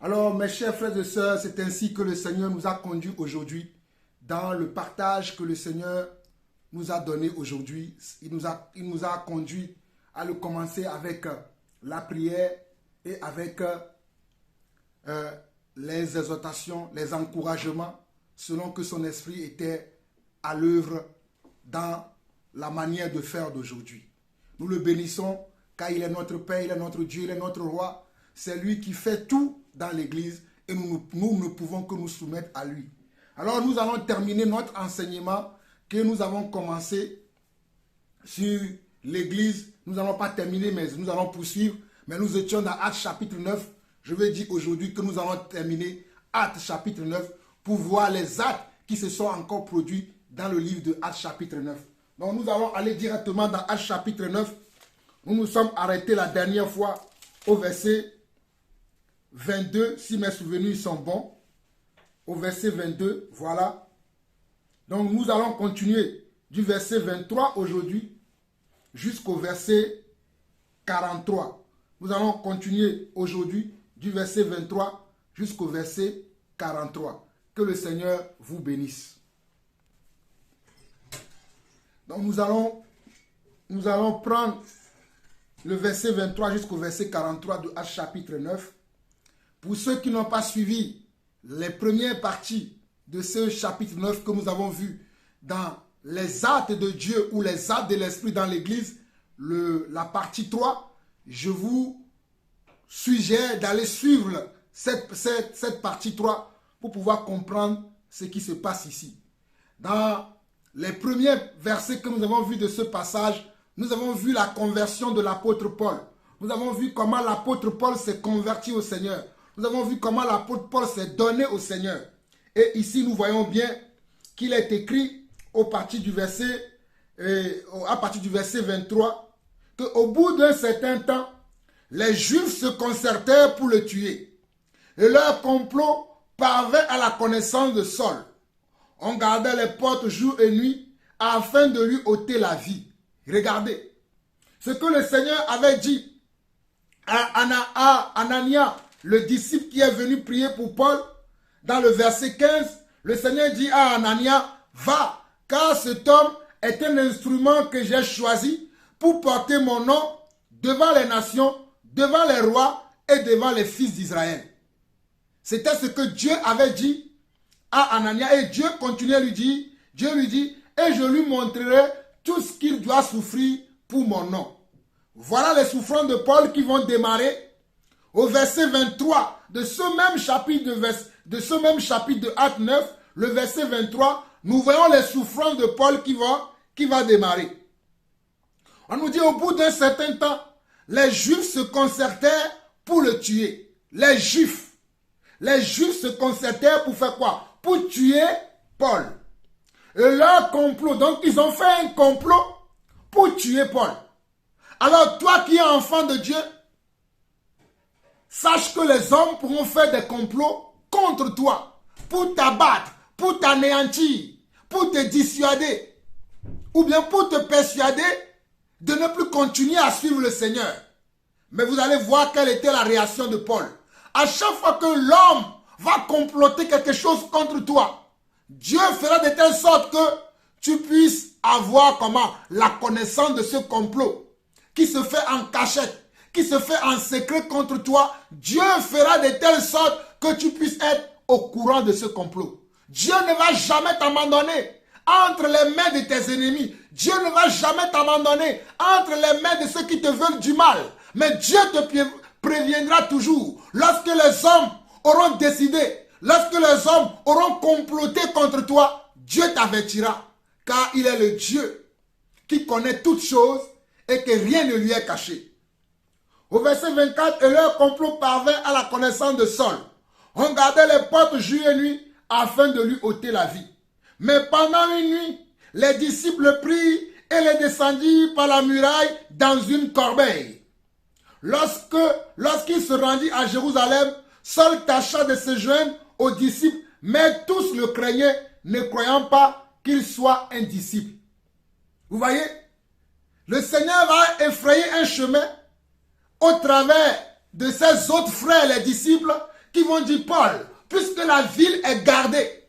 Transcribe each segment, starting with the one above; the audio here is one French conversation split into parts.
Alors, mes chers frères et sœurs, c'est ainsi que le Seigneur nous a conduits aujourd'hui dans le partage que le Seigneur nous a donné aujourd'hui. Il nous a conduits à le commencer avec la prière et avec les exhortations, les encouragements, selon que son esprit était à l'œuvre dans la manière de faire d'aujourd'hui. Nous le bénissons car il est notre Père, il est notre Dieu, il est notre Roi. C'est lui qui fait tout dans l'Église et nous ne pouvons que nous soumettre à lui. Alors nous allons terminer notre enseignement que nous avons commencé sur l'Église. Nous n'allons pas terminer, mais nous allons poursuivre. Mais nous étions dans Actes chapitre 9. Je vais dire aujourd'hui que nous allons terminer Actes chapitre 9 pour voir les actes qui se sont encore produits dans le livre de Actes chapitre 9. Donc nous allons aller directement dans Actes chapitre 9. Nous nous sommes arrêtés la dernière fois au verset 22, si mes souvenirs sont bons. Au verset 22, voilà. Donc nous allons continuer du verset 23 aujourd'hui jusqu'au verset 43. Nous allons continuer aujourd'hui du verset 23 jusqu'au verset 43. Que le Seigneur vous bénisse. Donc nous allons prendre le verset 23 jusqu'au verset 43 de Actes chapitre 9. Pour ceux qui n'ont pas suivi les premières parties de ce chapitre 9 que nous avons vu dans les actes de Dieu ou les actes de l'Esprit dans l'Église, la partie 3, je vous suggère d'aller suivre cette partie 3 pour pouvoir comprendre ce qui se passe ici. Dans les premiers versets que nous avons vus de ce passage, nous avons vu la conversion de l'apôtre Paul. Nous avons vu comment l'apôtre Paul s'est converti au Seigneur. Nous avons vu comment l'apôtre Paul s'est donné au Seigneur. Et ici, nous voyons bien qu'il est écrit à partir du verset 23 qu'au bout d'un certain temps, les Juifs se concertèrent pour le tuer. Et leur complot parvint à la connaissance de Saul. On gardait les portes jour et nuit afin de lui ôter la vie. Regardez, ce que le Seigneur avait dit à Anania, le disciple qui est venu prier pour Paul, dans le verset 15, le Seigneur dit à Anania, va, car cet homme est un instrument que j'ai choisi pour porter mon nom devant les nations, devant les rois et devant les fils d'Israël. C'était ce que Dieu avait dit à Anania et Dieu continuait à lui dire, Dieu lui dit, et je lui montrerai tout ce qu'il doit souffrir pour mon nom. Voilà les souffrances de Paul qui vont démarrer au verset 23 de ce même chapitre de Actes 9, le verset 23, nous voyons les souffrances de Paul qui va démarrer. On nous dit au bout d'un certain temps, les Juifs se concertèrent pour le tuer. Les Juifs se concertèrent pour faire quoi? Pour tuer Paul. Et leur complot, donc ils ont fait un complot pour tuer Paul. Alors toi qui es enfant de Dieu, sache que les hommes pourront faire des complots contre toi, pour t'abattre, pour t'anéantir, pour te dissuader, ou bien pour te persuader de ne plus continuer à suivre le Seigneur. Mais vous allez voir quelle était la réaction de Paul. À chaque fois que l'homme va comploter quelque chose contre toi, Dieu fera de telle sorte que tu puisses avoir comment la connaissance de ce complot qui se fait en cachette, qui se fait en secret contre toi. Dieu fera de telle sorte que tu puisses être au courant de ce complot. Dieu ne va jamais t'abandonner entre les mains de tes ennemis. Dieu ne va jamais t'abandonner entre les mains de ceux qui te veulent du mal. Mais Dieu te préviendra toujours. Lorsque les hommes auront décidé, lorsque les hommes auront comploté contre toi, Dieu t'avertira. Car il est le Dieu qui connaît toutes choses et que rien ne lui est caché. Au verset 24, et leur complot parvint à la connaissance de Saul. On gardait les portes jour et nuit afin de lui ôter la vie. Mais pendant une nuit, les disciples le prirent et le descendirent par la muraille dans une corbeille. Lorsqu'il se rendit à Jérusalem, Saul tâcha de se joindre aux disciples, mais tous le craignaient, ne croyant pas qu'il soit un disciple. Vous voyez, le Seigneur va effrayer un chemin au travers de ses autres frères, les disciples, qui vont dire, Paul, puisque la ville est gardée,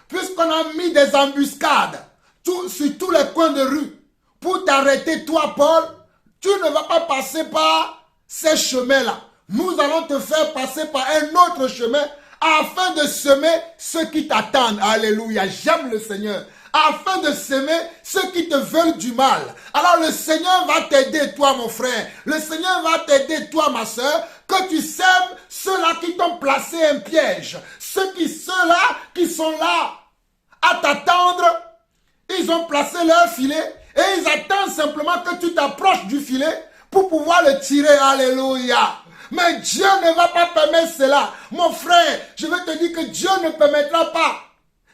puisqu'on a mis des embuscades sur tous les coins de rue pour t'arrêter, toi, Paul, tu ne vas pas passer par ces chemins-là. Nous allons te faire passer par un autre chemin afin de semer ceux qui t'attendent. Alléluia, j'aime le Seigneur. Afin de semer ceux qui te veulent du mal. Alors le Seigneur va t'aider, toi mon frère. Le Seigneur va t'aider, toi ma soeur, que tu sèmes ceux-là qui t'ont placé un piège. Ceux-là qui sont là à t'attendre, ils ont placé leur filet et ils attendent simplement que tu t'approches du filet pour pouvoir le tirer. Alléluia. Mais Dieu ne va pas permettre cela. Mon frère, je veux te dire que Dieu ne permettra pas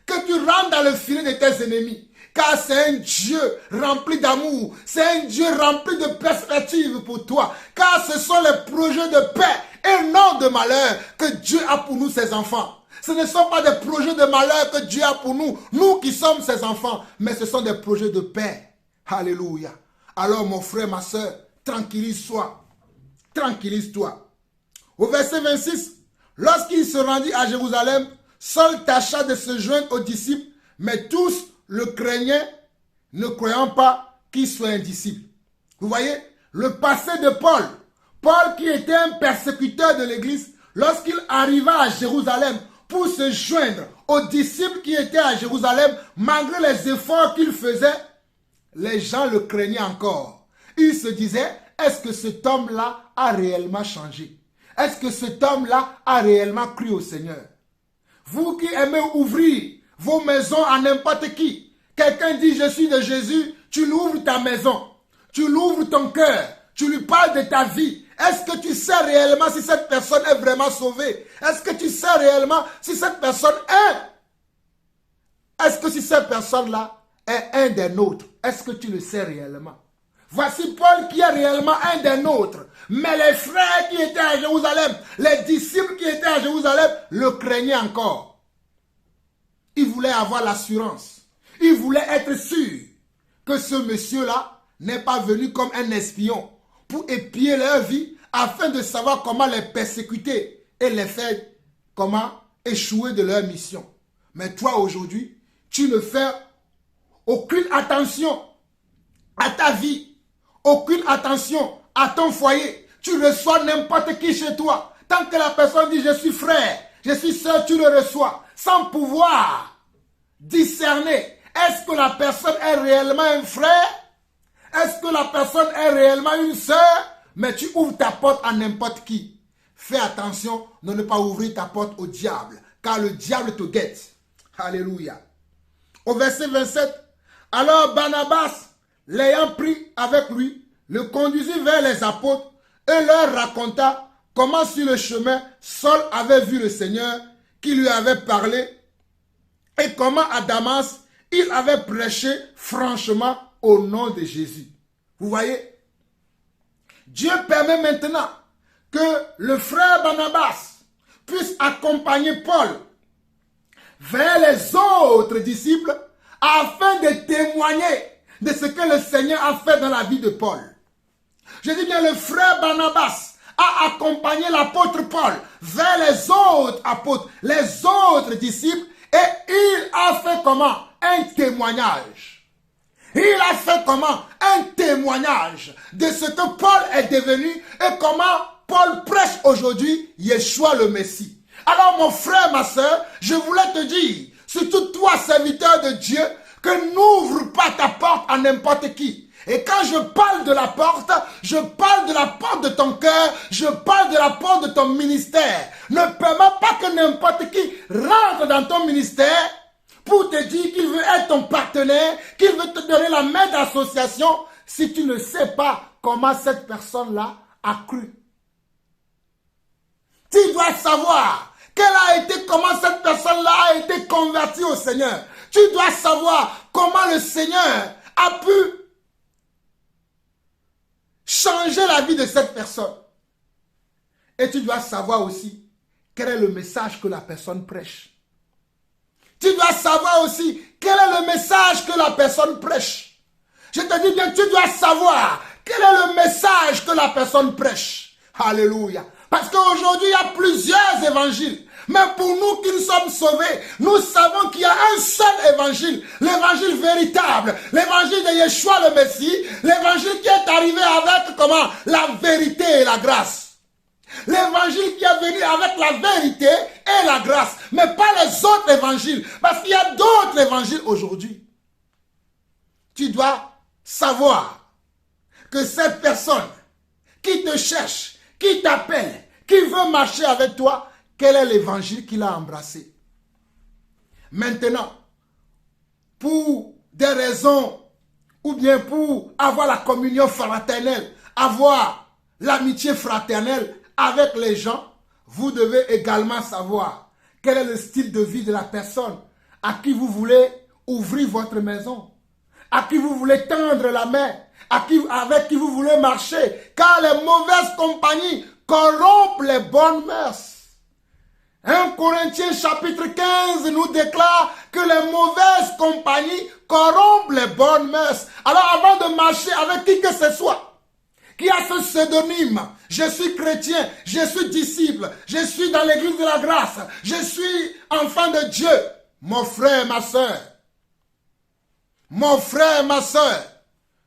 que tu rentres dans le filet de tes ennemis. Car c'est un Dieu rempli d'amour. C'est un Dieu rempli de perspectives pour toi. Car ce sont les projets de paix et non de malheur que Dieu a pour nous, ses enfants. Ce ne sont pas des projets de malheur que Dieu a pour nous, nous qui sommes ses enfants, mais ce sont des projets de paix. Alléluia. Alors mon frère, ma soeur, tranquillise-toi. Tranquillise-toi. Au verset 26, lorsqu'il se rendit à Jérusalem, Saul tâcha de se joindre aux disciples, mais tous le craignaient, ne croyant pas qu'il soit un disciple. Vous voyez, le passé de Paul. Paul qui était un persécuteur de l'église, lorsqu'il arriva à Jérusalem pour se joindre aux disciples qui étaient à Jérusalem, malgré les efforts qu'il faisait, les gens le craignaient encore. Ils se disaient, est-ce que cet homme-là a réellement changé? Est-ce que cet homme-là a réellement cru au Seigneur? Vous qui aimez ouvrir vos maisons à n'importe qui, quelqu'un dit je suis de Jésus, tu lui ouvres ta maison, tu lui ouvres ton cœur, tu lui parles de ta vie. Est-ce que tu sais réellement si cette personne est vraiment sauvée? Est-ce que tu sais réellement si cette personne est? Est-ce que si cette personne-là est un des nôtres? Est-ce que tu le sais réellement? Voici Paul qui est réellement un des nôtres. Mais les frères qui étaient à Jérusalem, les disciples qui étaient à Jérusalem, le craignaient encore. Ils voulaient avoir l'assurance. Ils voulaient être sûrs que ce monsieur-là n'est pas venu comme un espion pour épier leur vie afin de savoir comment les persécuter et les faire comment échouer de leur mission. Mais toi aujourd'hui, tu ne fais aucune attention à ta vie. Aucune attention à ton foyer. Tu reçois n'importe qui chez toi. Tant que la personne dit je suis frère, je suis soeur, tu le reçois. Sans pouvoir discerner. Est-ce que la personne est réellement un frère? Est-ce que la personne est réellement une soeur? Mais tu ouvres ta porte à n'importe qui. Fais attention de ne pas ouvrir ta porte au diable. Car le diable te guette. Alléluia. Au verset 27. Alors Barnabas, l'ayant pris avec lui, le conduisit vers les apôtres et leur raconta comment sur le chemin Saul avait vu le Seigneur qui lui avait parlé et comment à Damas il avait prêché franchement au nom de Jésus. Vous voyez, Dieu permet maintenant que le frère Barnabas puisse accompagner Paul vers les autres disciples afin de témoigner de ce que le Seigneur a fait dans la vie de Paul. Je dis bien, le frère Barnabas a accompagné l'apôtre Paul vers les autres apôtres, les autres disciples, et il a fait comment? Un témoignage. Il a fait comment? Un témoignage de ce que Paul est devenu et comment Paul prêche aujourd'hui Yeshua le Messie. Alors mon frère, ma soeur, je voulais te dire, surtout toi, serviteur de Dieu, que n'ouvre pas ta porte à n'importe qui. Et quand je parle de la porte, je parle de la porte de ton cœur, je parle de la porte de ton ministère. Ne permets pas que n'importe qui rentre dans ton ministère pour te dire qu'il veut être ton partenaire, qu'il veut te donner la main d'association, si tu ne sais pas comment cette personne-là a cru. Tu dois savoir comment cette personne-là a été convertie au Seigneur. Tu dois savoir comment le Seigneur a pu changer la vie de cette personne. Et tu dois savoir aussi quel est le message que la personne prêche. Tu dois savoir aussi quel est le message que la personne prêche. Je te dis bien, tu dois savoir quel est le message que la personne prêche. Alléluia. Parce qu'aujourd'hui, il y a plusieurs évangiles. Mais pour nous qui nous sommes sauvés, nous savons qu'il y a un seul évangile. L'évangile véritable. L'évangile de Yeshua le Messie. L'évangile qui est arrivé avec comment? La vérité et la grâce. L'évangile qui est venu avec la vérité et la grâce. Mais pas les autres évangiles. Parce qu'il y a d'autres évangiles aujourd'hui. Tu dois savoir que cette personne qui te cherche, qui t'appelle, qui veut marcher avec toi, quel est l'évangile qu'il a embrassé? Maintenant, pour des raisons, ou bien pour avoir la communion fraternelle, avoir l'amitié fraternelle avec les gens, vous devez également savoir quel est le style de vie de la personne à qui vous voulez ouvrir votre maison, à qui vous voulez tendre la main, avec qui vous voulez marcher, car les mauvaises compagnies corrompent les bonnes mœurs. 1 Corinthiens chapitre 15 nous déclare que les mauvaises compagnies corrompent les bonnes mœurs. Alors avant de marcher avec qui que ce soit, qui a ce pseudonyme, je suis chrétien, je suis disciple, je suis dans l'église de la grâce, je suis enfant de Dieu, mon frère, ma soeur,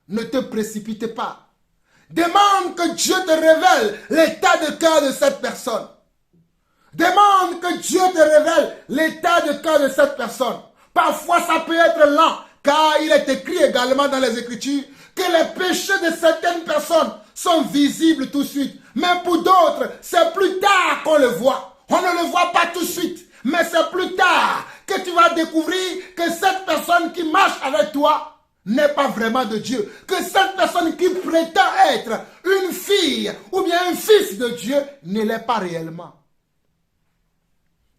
ne te précipite pas. Demande que Dieu te révèle l'état de cœur de cette personne. Demande que Dieu te révèle l'état de cœur de cette personne. Parfois, ça peut être lent, car il est écrit également dans les Écritures que les péchés de certaines personnes sont visibles tout de suite. Mais pour d'autres, c'est plus tard qu'on le voit. On ne le voit pas tout de suite, mais c'est plus tard que tu vas découvrir que cette personne qui marche avec toi n'est pas vraiment de Dieu. Que cette personne qui prétend être une fille ou bien un fils de Dieu ne l'est pas réellement.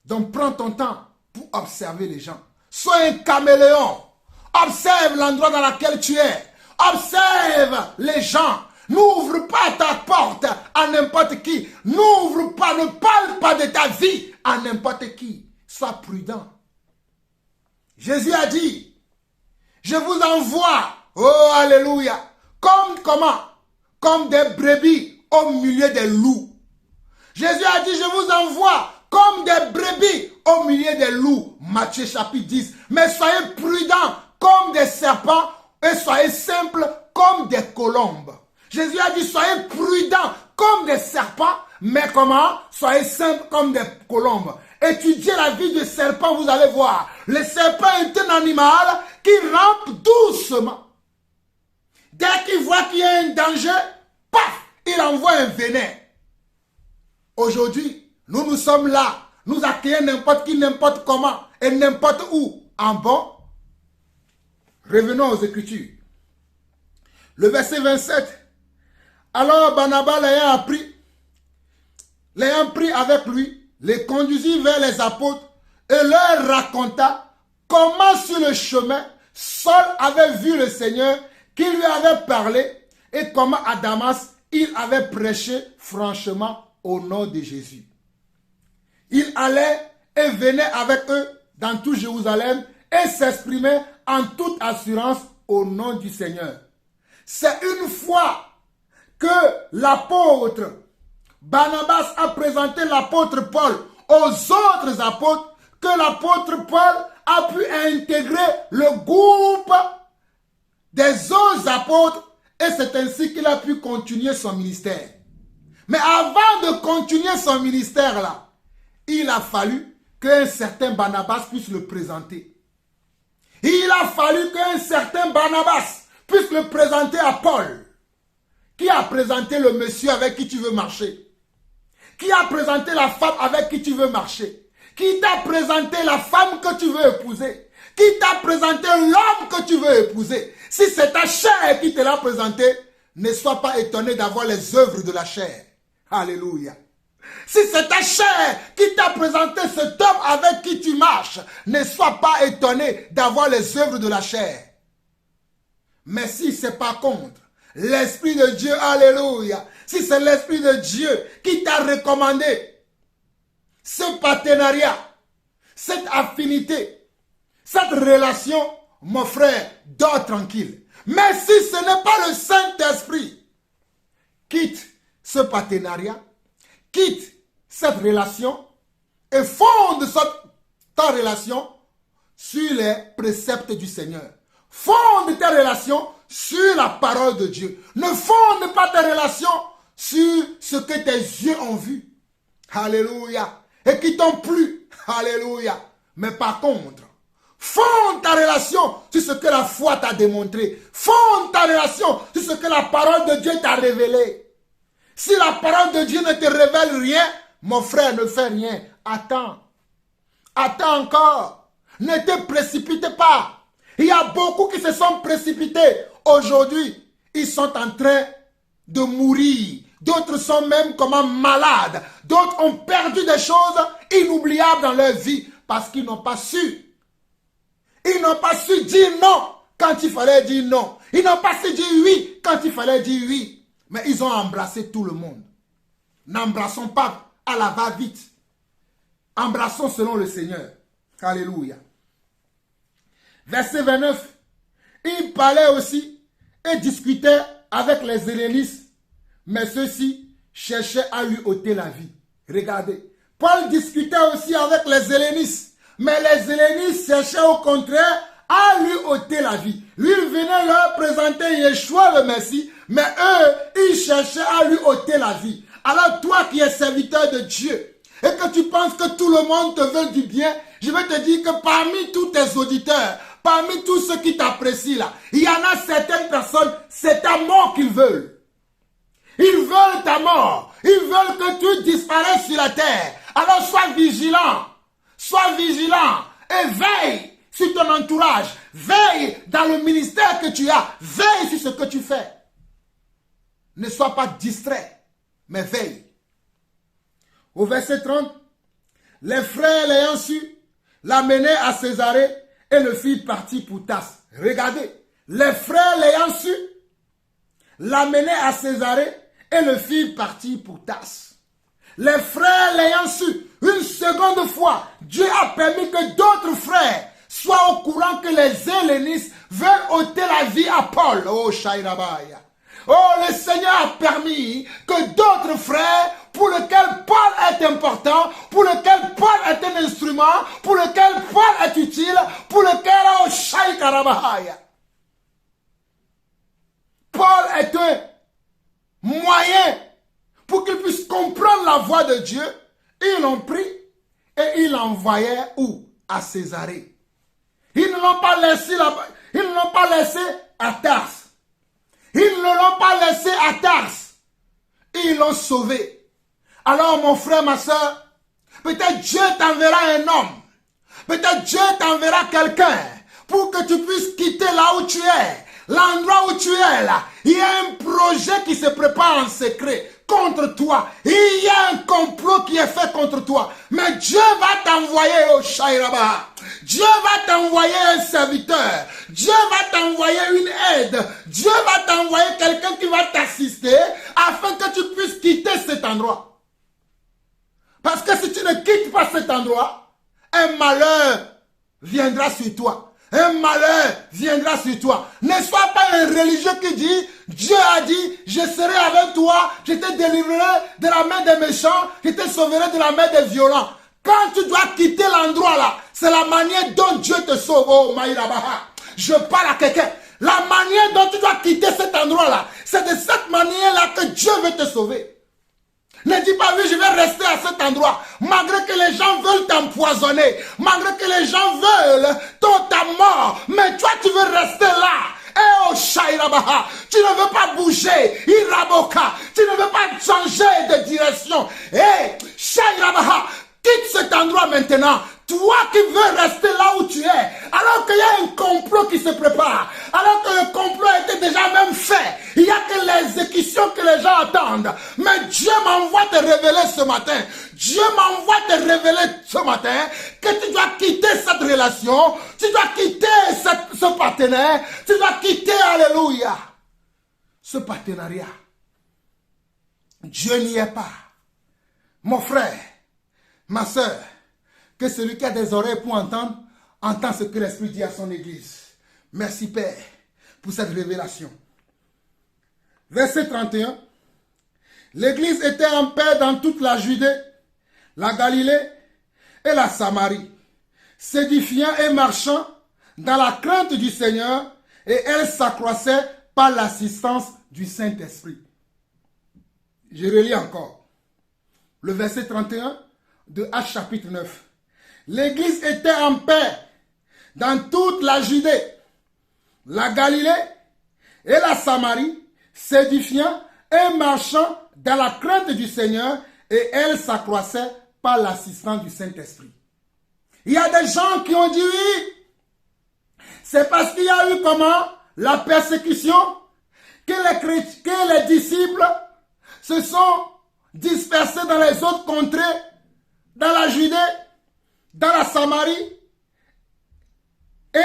Donc prends ton temps pour observer les gens. Sois un caméléon. Observe l'endroit dans lequel tu es. Observe les gens. N'ouvre pas ta porte à n'importe qui. N'ouvre pas, ne parle pas de ta vie à n'importe qui. Sois prudent. Jésus a dit, je vous envoie, oh alléluia, comme comment? Comme des brebis au milieu des loups. Jésus a dit, je vous envoie comme des brebis au milieu des loups. Matthieu chapitre 10. Mais soyez prudents comme des serpents et soyez simples comme des colombes. Jésus a dit, soyez prudents comme des serpents, mais comment? Soyez simples comme des colombes. Étudiez la vie du serpent, vous allez voir. Le serpent est un animal qui rampe doucement. Dès qu'il voit qu'il y a un danger, paf, il envoie un venin. Aujourd'hui, nous sommes là. Nous accueillons n'importe qui, n'importe comment et n'importe où. En bon, revenons aux Écritures. Le verset 27. Alors Barnabas l'ayant pris avec lui, les conduisit vers les apôtres et leur raconta comment sur le chemin Saul avait vu le Seigneur qui lui avait parlé et comment à Damas il avait prêché franchement au nom de Jésus. Il allait et venait avec eux dans tout Jérusalem et s'exprimait en toute assurance au nom du Seigneur. C'est une fois que l'apôtre Barnabas a présenté l'apôtre Paul aux autres apôtres que l'apôtre Paul a pu intégrer le groupe des autres apôtres et c'est ainsi qu'il a pu continuer son ministère. Mais avant de continuer son ministère là, il a fallu qu'un certain Barnabas puisse le présenter. Il a fallu qu'un certain Barnabas puisse le présenter à Paul. Qui a présenté le monsieur avec qui tu veux marcher? Qui a présenté la femme avec qui tu veux marcher? Qui t'a présenté la femme que tu veux épouser? Qui t'a présenté l'homme que tu veux épouser? Si c'est ta chair qui te l'a présenté, ne sois pas étonné d'avoir les œuvres de la chair. Alléluia. Si c'est ta chair qui t'a présenté cet homme avec qui tu marches, ne sois pas étonné d'avoir les œuvres de la chair. Mais si c'est par contre l'Esprit de Dieu, alléluia, si c'est l'Esprit de Dieu qui t'a recommandé ce partenariat, cette affinité, cette relation, mon frère, dors tranquille. Mais si ce n'est pas le Saint-Esprit, quitte ce partenariat, quitte cette relation et fonde ta relation sur les préceptes du Seigneur. Fonde ta relation sur la parole de Dieu. Ne fonde pas ta relation sur ce que tes yeux ont vu. Alléluia. Et qui t'ont plu. Alléluia. Mais par contre, fonde ta relation sur ce que la foi t'a démontré. Fonde ta relation sur ce que la parole de Dieu t'a révélé. Si la parole de Dieu ne te révèle rien, mon frère, ne fais rien. Attends. Attends encore. Ne te précipite pas. Il y a beaucoup qui se sont précipités. Aujourd'hui, ils sont en train de mourir. D'autres sont même comme malades. D'autres ont perdu des choses inoubliables dans leur vie parce qu'ils n'ont pas su. Ils n'ont pas su dire non quand il fallait dire non. Ils n'ont pas su dire oui quand il fallait dire oui. Mais ils ont embrassé tout le monde. N'embrassons pas à la va-vite. Embrassons selon le Seigneur. Alléluia. Verset 29. Il parlait aussi et discutait avec les hellénistes, mais ceux-ci cherchaient à lui ôter la vie. Regardez. Paul discutait aussi avec les hellénistes, mais les hellénistes cherchaient au contraire à lui ôter la vie. Lui, il venait leur présenter Yeshua le Messie, mais eux, ils cherchaient à lui ôter la vie. Alors toi qui es serviteur de Dieu, et que tu penses que tout le monde te veut du bien, je vais te dire que parmi tous tes auditeurs, parmi tous ceux qui t'apprécient là, il y en a certaines personnes, c'est ta mort qu'ils veulent. Ils veulent ta mort. Ils veulent que tu disparaisses sur la terre. Alors sois vigilant. Sois vigilant et veille sur ton entourage. Veille dans le ministère que tu as. Veille sur ce que tu fais. Ne sois pas distrait, mais veille. Au verset 30, les frères l'ayant su, l'amenaient à Césarée et le firent partir pour Tarse. Regardez, les frères l'ayant su, l'amenaient à Césarée et le firent partir pour Tarse. Les frères l'ayant su, une seconde fois, Dieu a permis que d'autres frères soient au courant que les hellénistes veulent ôter la vie à Paul. Oh, Shairabaya. Oh, le Seigneur a permis que d'autres frères, pour lesquels Paul est important, pour lesquels Paul est un instrument, pour lesquels Paul est utile, pour lesquels, oh, Shairabaya. Paul est un moyen pour qu'ils puissent comprendre la voix de Dieu. Ils l'ont pris et ils l'envoyaient où? À Césarée. Ils ne l'ont pas laissé là-bas. Ils ne l'ont pas laissé à Tarse. Ils ne l'ont pas laissé à Tarse. Ils l'ont sauvé. Alors mon frère, ma soeur, peut-être Dieu t'enverra un homme. Peut-être Dieu t'enverra quelqu'un pour que tu puisses quitter là où tu es. L'endroit où tu es là. Il y a un projet qui se prépare en secret contre toi. Il y a un complot qui est fait contre toi. Mais Dieu va t'envoyer au Shairaba. Dieu va t'envoyer un serviteur. Dieu va t'envoyer une aide. Dieu va t'envoyer quelqu'un qui va t'assister afin que tu puisses quitter cet endroit. Parce que si tu ne quittes pas cet endroit, un malheur viendra sur toi. Un malheur viendra sur toi. Ne sois pas un religieux qui dit, Dieu a dit, je serai avec toi, je te délivrerai de la main des méchants, je te sauverai de la main des violents. Quand tu dois quitter l'endroit là, c'est la manière dont Dieu te sauve. Oh, Maïrabaha. Je parle à quelqu'un. La manière dont tu dois quitter cet endroit là, c'est de cette manière là que Dieu veut te sauver. Ne dis pas, oui, je vais rester à cet endroit. Malgré que les gens veulent t'empoisonner. Malgré que les gens veulent ta mort. Mais toi, tu veux rester là. Eh oh, Shairabaha. Tu ne veux pas bouger. Iraboka. Tu ne veux pas changer de direction. Eh, Shairabaha. Quitte cet endroit maintenant. Toi qui veux rester là où tu es, alors qu'il y a un complot qui se prépare, alors que le complot était déjà même fait, il n'y a que l'exécution que les gens attendent. Mais Dieu m'envoie te révéler ce matin, Dieu m'envoie te révéler ce matin que tu dois quitter cette relation, tu dois quitter ce partenaire, tu dois quitter, alléluia, ce partenariat. Dieu n'y est pas. Mon frère, ma soeur, que celui qui a des oreilles pour entendre, entend ce que l'Esprit dit à son Église. Merci Père pour cette révélation. Verset 31. L'Église était en paix dans toute la Judée, la Galilée et la Samarie, s'édifiant et marchant dans la crainte du Seigneur, et elle s'accroissait par l'assistance du Saint-Esprit. Je relis encore. Le verset 31 de Actes chapitre 9. L'église était en paix dans toute la Judée, la Galilée et la Samarie, s'édifiant et marchant dans la crainte du Seigneur, et elle s'accroissait par l'assistance du Saint-Esprit. Il y a des gens qui ont dit oui, c'est parce qu'il y a eu comment? La persécution, que les disciples se sont dispersés dans les autres contrées, dans la Judée, dans la Samarie et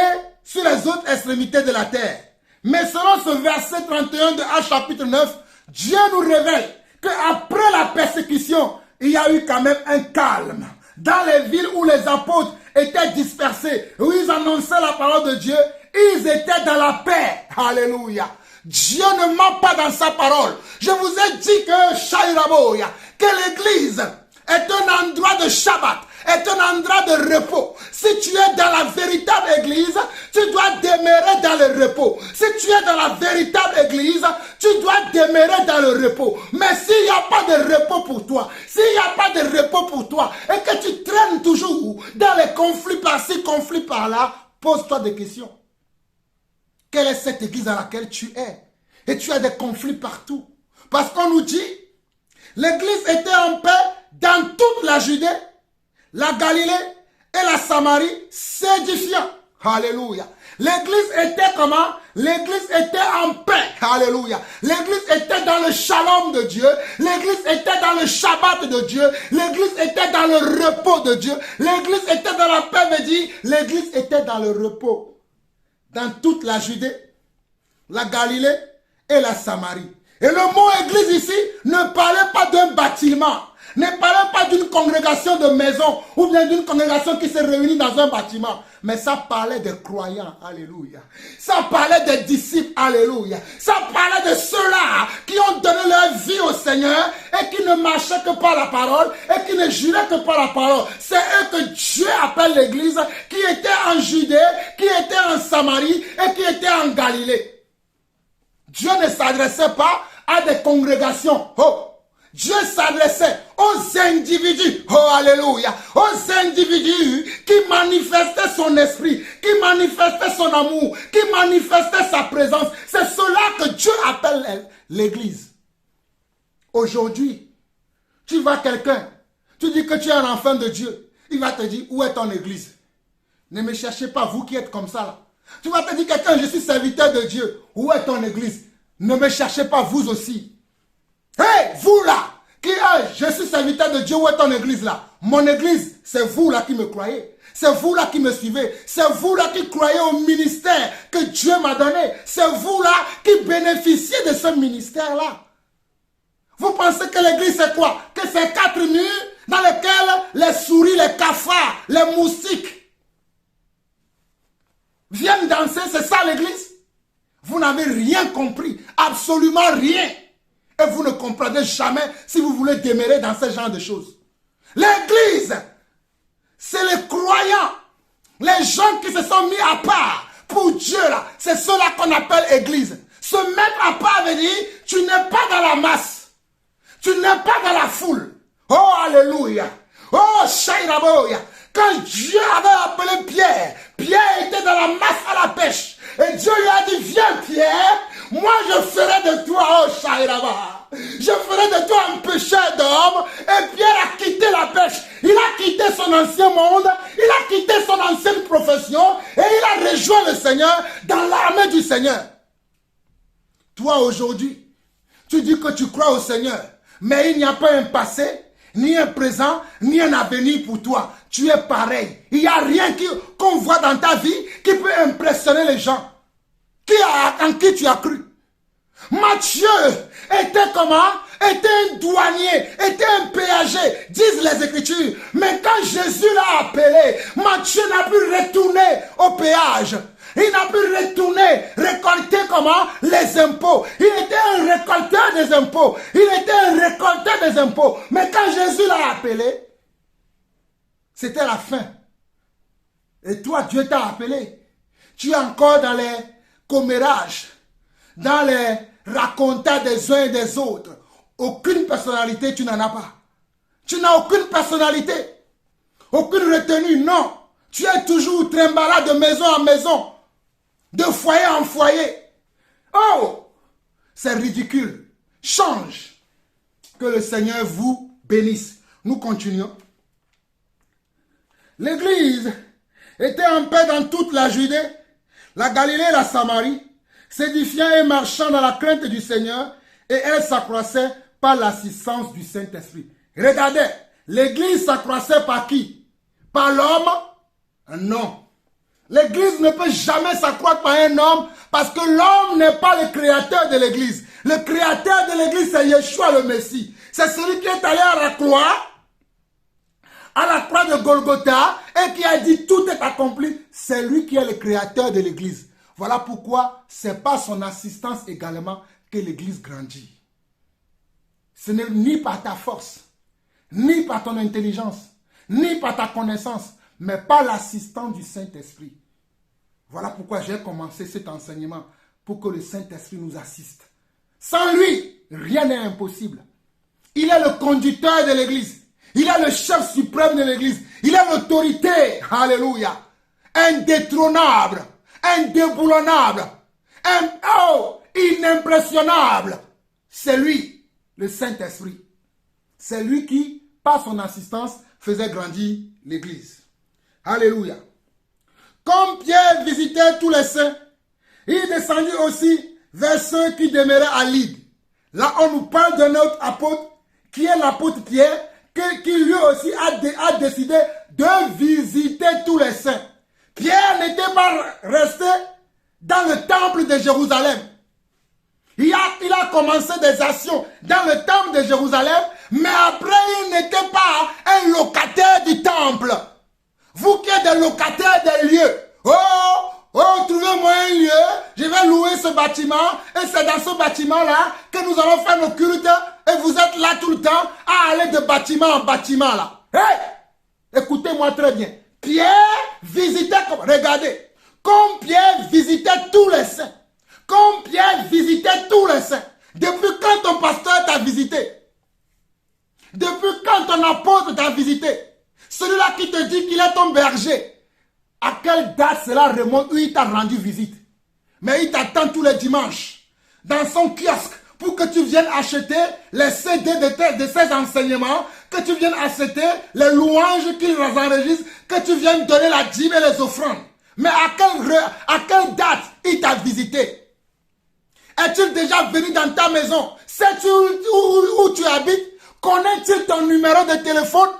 sur les autres extrémités de la terre. Mais selon ce verset 31 de Actes chapitre 9, Dieu nous révèle qu'après la persécution, il y a eu quand même un calme. Dans les villes où les apôtres étaient dispersés, où ils annonçaient la parole de Dieu, ils étaient dans la paix. Alléluia. Dieu ne ment pas dans sa parole. Je vous ai dit que l'église est un endroit de Shabbat, est un endroit de repos. Si tu es dans la véritable église, tu dois demeurer dans le repos. Si tu es dans la véritable église, tu dois demeurer dans le repos. Mais s'il n'y a pas de repos pour toi, s'il n'y a pas de repos pour toi, et que tu traînes toujours dans les conflits par-ci, conflits par-là, pose-toi des questions. Quelle est cette église dans laquelle tu es? Et tu as des conflits partout. Parce qu'on nous dit, l'église était en paix dans toute la Judée, la Galilée et la Samarie, s'édifiant. Alléluia. L'église était comment? L'église était en paix. Alléluia. L'église était dans le shalom de Dieu. L'église était dans le Shabbat de Dieu. L'église était dans le repos de Dieu. L'église était dans la paix, veut dire, l'église était dans le repos. Dans toute la Judée, la Galilée et la Samarie. Et le mot église ici ne parlait pas d'un bâtiment, ne parlait pas d'une congrégation de maison ou bien d'une congrégation qui s'est réunie dans un bâtiment. Mais ça parlait des croyants, alléluia. Ça parlait des disciples, alléluia. Ça parlait de ceux-là qui ont donné leur vie au Seigneur et qui ne marchaient que par la parole et qui ne juraient que par la parole. C'est eux que Dieu appelle l'église, qui était en Judée, qui était en Samarie et qui était en Galilée. Dieu ne s'adressait pas à des congrégations. Oh! Dieu s'adressait aux individus, oh alléluia, aux individus qui manifestaient son esprit, qui manifestaient son amour, qui manifestaient sa présence. C'est cela que Dieu appelle l'église. Aujourd'hui, tu vois quelqu'un, tu dis que tu es un enfant de Dieu, il va te dire, où est ton église? Ne me cherchez pas, vous qui êtes comme ça là. Tu vas te dire, quelqu'un, je suis serviteur de Dieu, où est ton église? Ne me cherchez pas, vous aussi. Hey, vous là, qui est, je suis serviteur de Dieu, où est ton église là? Mon église, c'est vous là qui me croyez. C'est vous là qui me suivez. C'est vous là qui croyez au ministère que Dieu m'a donné. C'est vous là qui bénéficiez de ce ministère là. Vous pensez que l'église c'est quoi? Que c'est 4 murs dans lesquels les souris, les cafards, les moustiques viennent danser, c'est ça l'église? Vous n'avez rien compris, absolument rien. Et vous ne comprenez jamais si vous voulez demeurer dans ce genre de choses. L'église, c'est les croyants, les gens qui se sont mis à part pour Dieu là. C'est cela qu'on appelle église. Se mettre à part veut dire, tu n'es pas dans la masse. Tu n'es pas dans la foule. Oh, alléluia. Oh, Shairaboya. Quand Dieu avait appelé Pierre, Pierre était dans la masse à la pêche. Et Dieu lui a dit, viens Pierre, moi je ferai de toi, oh Shairaba, je ferai de toi un pêcheur d'hommes. Et Pierre a quitté la pêche. Il a quitté son ancien monde, il a quitté son ancienne profession et il a rejoint le Seigneur dans l'armée du Seigneur. Toi aujourd'hui, tu dis que tu crois au Seigneur, mais il n'y a pas un passé, ni un présent, ni un avenir pour toi. Tu es pareil. Il n'y a rien qu'on voit dans ta vie qui peut impressionner les gens. En qui tu as cru? Matthieu était comment? Était un douanier, était un péager, disent les Écritures. Mais quand Jésus l'a appelé, Matthieu n'a pu retourner au péage. Il n'a pu retourner, récolter comment? Les impôts. Il était un récolteur des impôts. Il était un récolteur des impôts. Mais quand Jésus l'a appelé, C'était la fin. Et toi, Dieu t'a appelé. Tu es encore dans les commérages, dans les racontas des uns et des autres. Aucune personnalité, tu n'en as pas. Tu n'as aucune personnalité. Aucune retenue, non. Tu es toujours trimbalade de maison en maison, de foyer en foyer. Oh, c'est ridicule. Change. Que le Seigneur vous bénisse. Nous continuons. L'église était en paix dans toute la Judée, la Galilée et la Samarie, s'édifiant et marchant dans la crainte du Seigneur, et elle s'accroissait par l'assistance du Saint-Esprit. Regardez, l'église s'accroissait par qui? Par l'homme? Non. L'église ne peut jamais s'accroître par un homme parce que l'homme n'est pas le créateur de l'église. Le créateur de l'église, c'est Yeshua le Messie. C'est celui qui est allé à la croix de Golgotha et qui a dit tout est accompli. C'est lui qui est le créateur de l'église. Voilà pourquoi c'est par son assistance également que l'église grandit. Ce n'est ni par ta force, ni par ton intelligence, ni par ta connaissance, mais par l'assistance du Saint-Esprit. Voilà pourquoi j'ai commencé cet enseignement, pour que le Saint-Esprit nous assiste. Sans lui, rien n'est impossible. Il est le conducteur de l'église. Il est le chef suprême de l'église. Il est l'autorité, alléluia, indétrônable, indéboulonnable, inimpressionnable. C'est lui, le Saint-Esprit. C'est lui qui, par son assistance, faisait grandir l'église. Alléluia. Comme Pierre visitait tous les saints, il descendit aussi vers ceux qui demeuraient à Lyde. Là, on nous parle d'un autre apôtre, qui est l'apôtre Pierre, qui lui aussi a décidé de visiter tous les saints. Pierre n'était pas resté dans le temple de Jérusalem. Il a commencé des actions dans le temple de Jérusalem, mais après il n'était pas un locataire du temple. Vous qui êtes des locataires des lieux, trouvez-moi un lieu, je vais louer ce bâtiment, et c'est dans ce bâtiment-là que nous allons faire nos cultes, et vous êtes là tout le temps à aller de bâtiment en bâtiment là. Hey! Écoutez-moi très bien. Pierre visitait, regardez, comme Pierre visitait tous les saints, comme Pierre visitait tous les saints. Depuis quand ton pasteur t'a visité? Depuis quand ton apôtre t'a visité? Celui-là qui te dit qu'il est ton berger. À quelle date cela remonte où il t'a rendu visite? Mais il t'attend tous les dimanches dans son kiosque pour que tu viennes acheter les CD de ses enseignements, que tu viennes acheter les louanges qu'il enregistre, que tu viennes donner la dîme et les offrandes. Mais à quelle date il t'a visité? Est-il déjà venu dans ta maison? Sais-tu où tu habites? Connaît-il ton numéro de téléphone?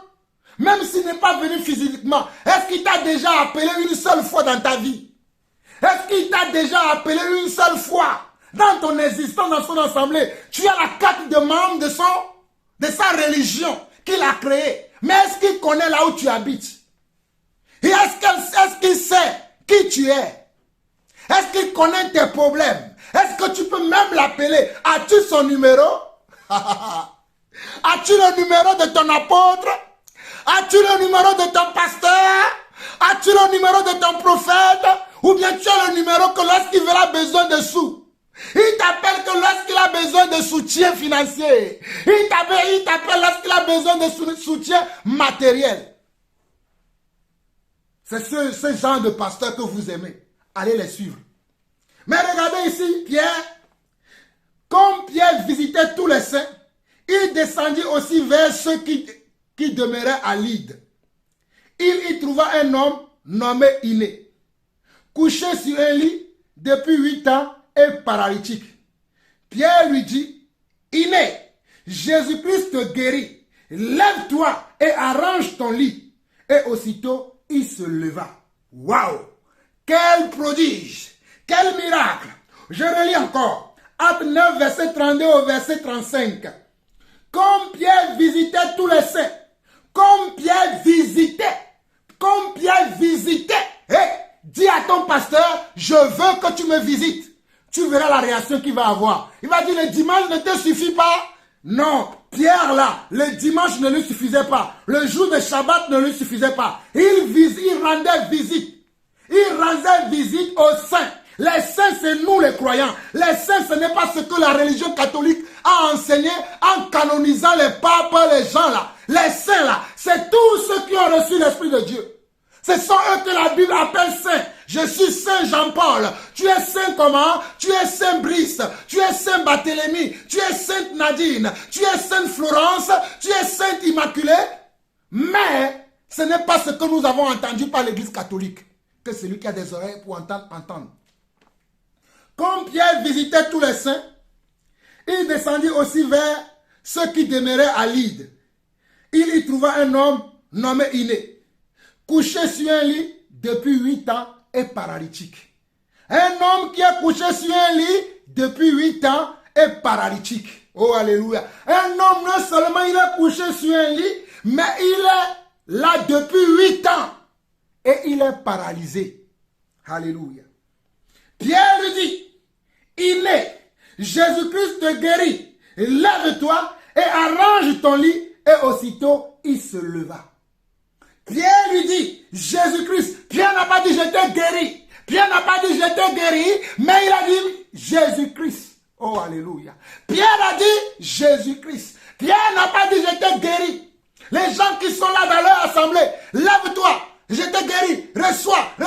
Même s'il n'est pas venu physiquement, est-ce qu'il t'a déjà appelé une seule fois dans ta vie? Est-ce qu'il t'a déjà appelé une seule fois dans ton existence, dans son assemblée? Tu as la carte de membre de sa religion qu'il a créée. Mais est-ce qu'il connaît là où tu habites? Et est-ce qu'il sait qui tu es? Est-ce qu'il connaît tes problèmes? Est-ce que tu peux même l'appeler? As-tu son numéro? As-tu le numéro de ton apôtre? As-tu le numéro de ton pasteur? As-tu le numéro de ton prophète? Ou bien tu as le numéro que lorsqu'il aura besoin de sous, il t'appelle que lorsqu'il a besoin de soutien financier. Il t'appelle lorsqu'il a besoin de soutien matériel. C'est ce genre de pasteur que vous aimez. Allez les suivre. Mais regardez ici, Pierre. Comme Pierre visitait tous les saints, il descendit aussi vers ceux qui demeurait à Lyde. Il y trouva un homme nommé Iné, couché sur un lit depuis 8 ans et paralytique. Pierre lui dit, Iné, Jésus-Christ te guérit, lève-toi et arrange ton lit. Et aussitôt, il se leva. Waouh! Quel prodige! Quel miracle! Je relis encore. Acte 9, verset 32 au verset 35. Comme Pierre visitait tous les saints, comme Pierre visitait, dis à ton pasteur, je veux que tu me visites. Tu verras la réaction qu'il va avoir. Il va dire, le dimanche ne te suffit pas. Non, Pierre là, le dimanche ne lui suffisait pas. Le jour de Shabbat ne lui suffisait pas. Il rendait visite. Il rendait visite aux saints. Les saints, c'est nous les croyants. Les saints, ce n'est pas ce que la religion catholique a enseigné en canonisant les papes, les gens là. Les saints là, c'est tous ceux qui ont reçu l'Esprit de Dieu. Ce sont eux que la Bible appelle saints. Je suis Saint Jean-Paul. Tu es Saint comment? Tu es Saint Brice. Tu es Saint Barthélemy. Tu es Sainte Nadine. Tu es Sainte Florence. Tu es Sainte Immaculée. Mais ce n'est pas ce que nous avons entendu par l'Église catholique. Que celui qui a des oreilles pour entendre, entendre. Comme Pierre visitait tous les saints, il descendit aussi vers ceux qui demeuraient à Lyde. Il y trouva un homme nommé Iné, couché sur un lit depuis 8 ans et paralytique. Un homme qui est couché sur un lit depuis 8 ans et paralytique. Oh, alléluia. Un homme, non seulement il est couché sur un lit, mais il est là depuis 8 ans et il est paralysé. Alléluia. Pierre lui dit, Iné, Jésus-Christ te guérit. Lève-toi et arrange ton lit. Et aussitôt, il se leva. Pierre lui dit, Jésus-Christ. Pierre n'a pas dit, je t'ai guéri. Pierre n'a pas dit, je t'ai guéri. Mais il a dit, Jésus-Christ. Oh, alléluia. Pierre a dit, Jésus-Christ. Pierre n'a pas dit, je t'ai guéri. Les gens qui sont là dans leur assemblée, lève-toi. Je t'ai guéri. Reçois. Je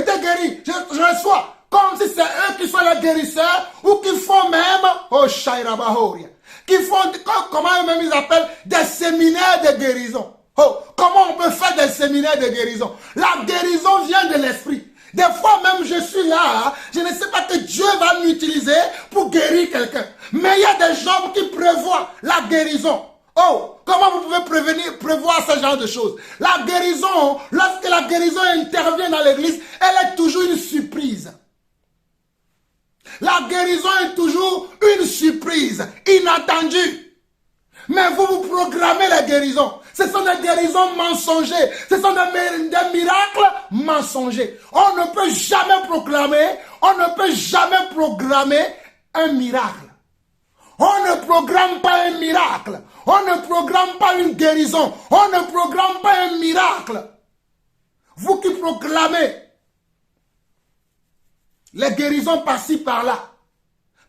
t'ai guéri. Je reçois. Comme si c'est eux qui sont les guérisseurs ou qui font même, oh Shairabahoria, qui font, comment eux-mêmes ils appellent, des séminaires de guérison. Oh, comment on peut faire des séminaires de guérison? La guérison vient de l'esprit. Des fois même je suis là, je ne sais pas que Dieu va m'utiliser pour guérir quelqu'un. Mais il y a des gens qui prévoient la guérison. Oh, comment vous pouvez prévoir ce genre de choses? La guérison, lorsque la guérison intervient dans l'église, elle est toujours une surprise. La guérison est toujours une surprise, inattendue. Mais vous programmez la guérison. Ce sont des guérisons mensongères. Ce sont des miracles mensongers. On ne peut jamais programmer un miracle. On ne programme pas un miracle. On ne programme pas une guérison. On ne programme pas un miracle. Vous qui proclamez les guérisons par-ci, par-là,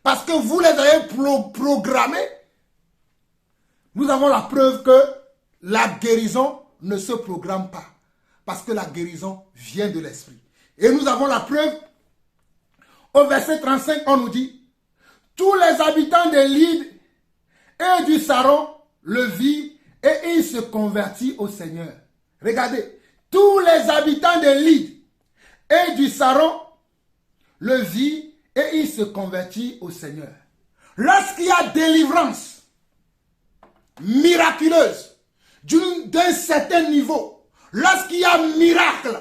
parce que vous les avez programmées, nous avons la preuve que la guérison ne se programme pas. Parce que la guérison vient de l'esprit. Et nous avons la preuve. Au verset 35, on nous dit, tous les habitants de Lyde et du Saron le virent et il se convertit au Seigneur. Regardez, tous les habitants de Lyde et du Saron le virent et il se convertit au Seigneur. Lorsqu'il y a délivrance miraculeuse d'un certain niveau, lorsqu'il y a miracle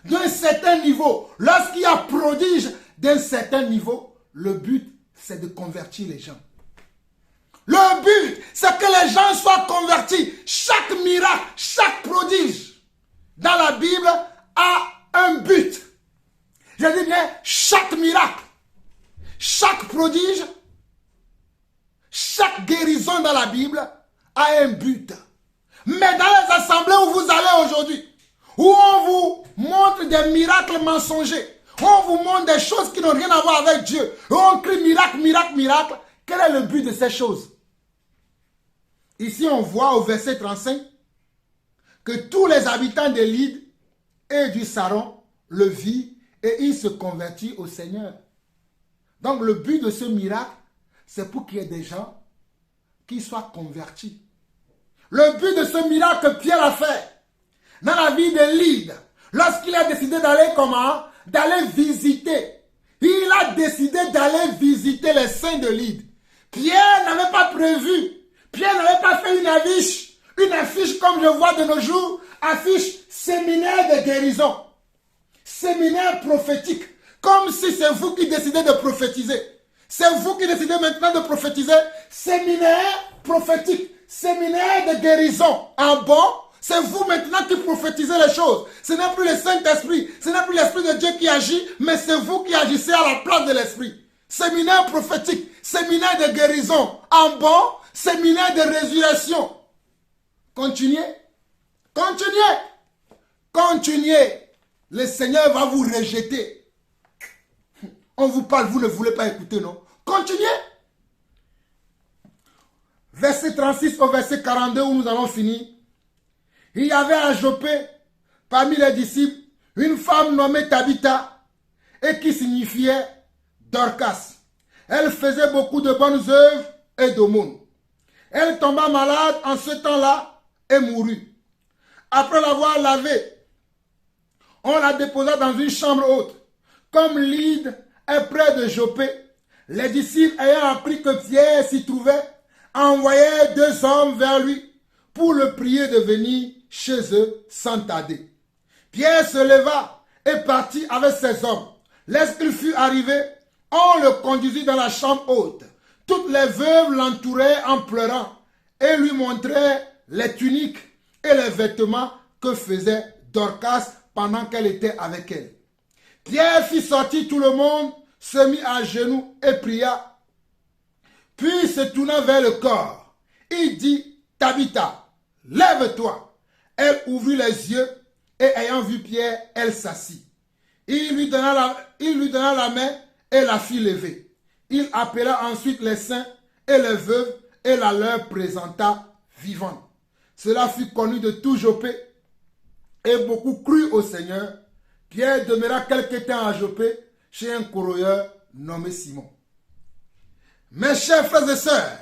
d'un certain niveau, lorsqu'il y a prodige d'un certain niveau, le but c'est de convertir les gens. Le but c'est que les gens soient convertis. Chaque miracle, chaque prodige dans la Bible a un but. Je dis bien chaque miracle, chaque prodige, chaque guérison dans la Bible a un but. Mais dans les assemblées où vous allez aujourd'hui, où on vous montre des miracles mensongers, où on vous montre des choses qui n'ont rien à voir avec Dieu, où on crie miracle, miracle, miracle, quel est le but de ces choses? Ici on voit au verset 35 que tous les habitants de Lyde et du Saron le virent et il se convertit au Seigneur. Donc le but de ce miracle, c'est pour qu'il y ait des gens qui soient convertis. Le but de ce miracle que Pierre a fait dans la vie de Lyde, lorsqu'il a décidé d'aller comment? D'aller visiter. Il a décidé d'aller visiter les saints de Lyde. Pierre n'avait pas prévu. Pierre n'avait pas fait une affiche comme je vois de nos jours, affiche séminaire de guérison. Séminaire prophétique, comme si c'est vous qui décidez de prophétiser. C'est vous qui décidez maintenant de prophétiser. Séminaire prophétique, séminaire de guérison. En bon, c'est vous maintenant qui prophétisez les choses. Ce n'est plus le Saint-Esprit, ce n'est plus l'Esprit de Dieu qui agit, mais c'est vous qui agissez à la place de l'Esprit. Séminaire prophétique, séminaire de guérison. En bon, séminaire de résurrection. Continuez. Continuez. Continuez. Le Seigneur va vous rejeter. On vous parle, vous ne voulez pas écouter, non? Continuez. Verset 36 au verset 42 où nous avons fini. Il y avait à Joppé, parmi les disciples, une femme nommée Tabitha et qui signifiait Dorcas. Elle faisait beaucoup de bonnes œuvres et d'aumônes. Elle tomba malade en ce temps-là et mourut. Après l'avoir lavée, on la déposa dans une chambre haute. Comme Lyde est près de Joppé, les disciples ayant appris que Pierre s'y trouvait, envoyaient 2 hommes vers lui pour le prier de venir chez eux sans tarder. Pierre se leva et partit avec ses hommes. Lorsqu'il fut arrivé, on le conduisit dans la chambre haute. Toutes les veuves l'entouraient en pleurant et lui montraient les tuniques et les vêtements que faisait Dorcas pendant qu'elle était avec elle. Pierre fit sortir tout le monde, se mit à genoux et pria. Puis se tourna vers le corps. Il dit, Tabitha, lève-toi. Elle ouvrit les yeux et ayant vu Pierre, elle s'assit. Il lui donna la main et la fit lever. Il appela ensuite les saints et les veuves et la leur présenta vivante. Cela fut connu de tout Joppé et beaucoup crurent au Seigneur. Pierre demeura quelque temps à Joppé chez un corroyeur nommé Simon. Mes chers frères et sœurs,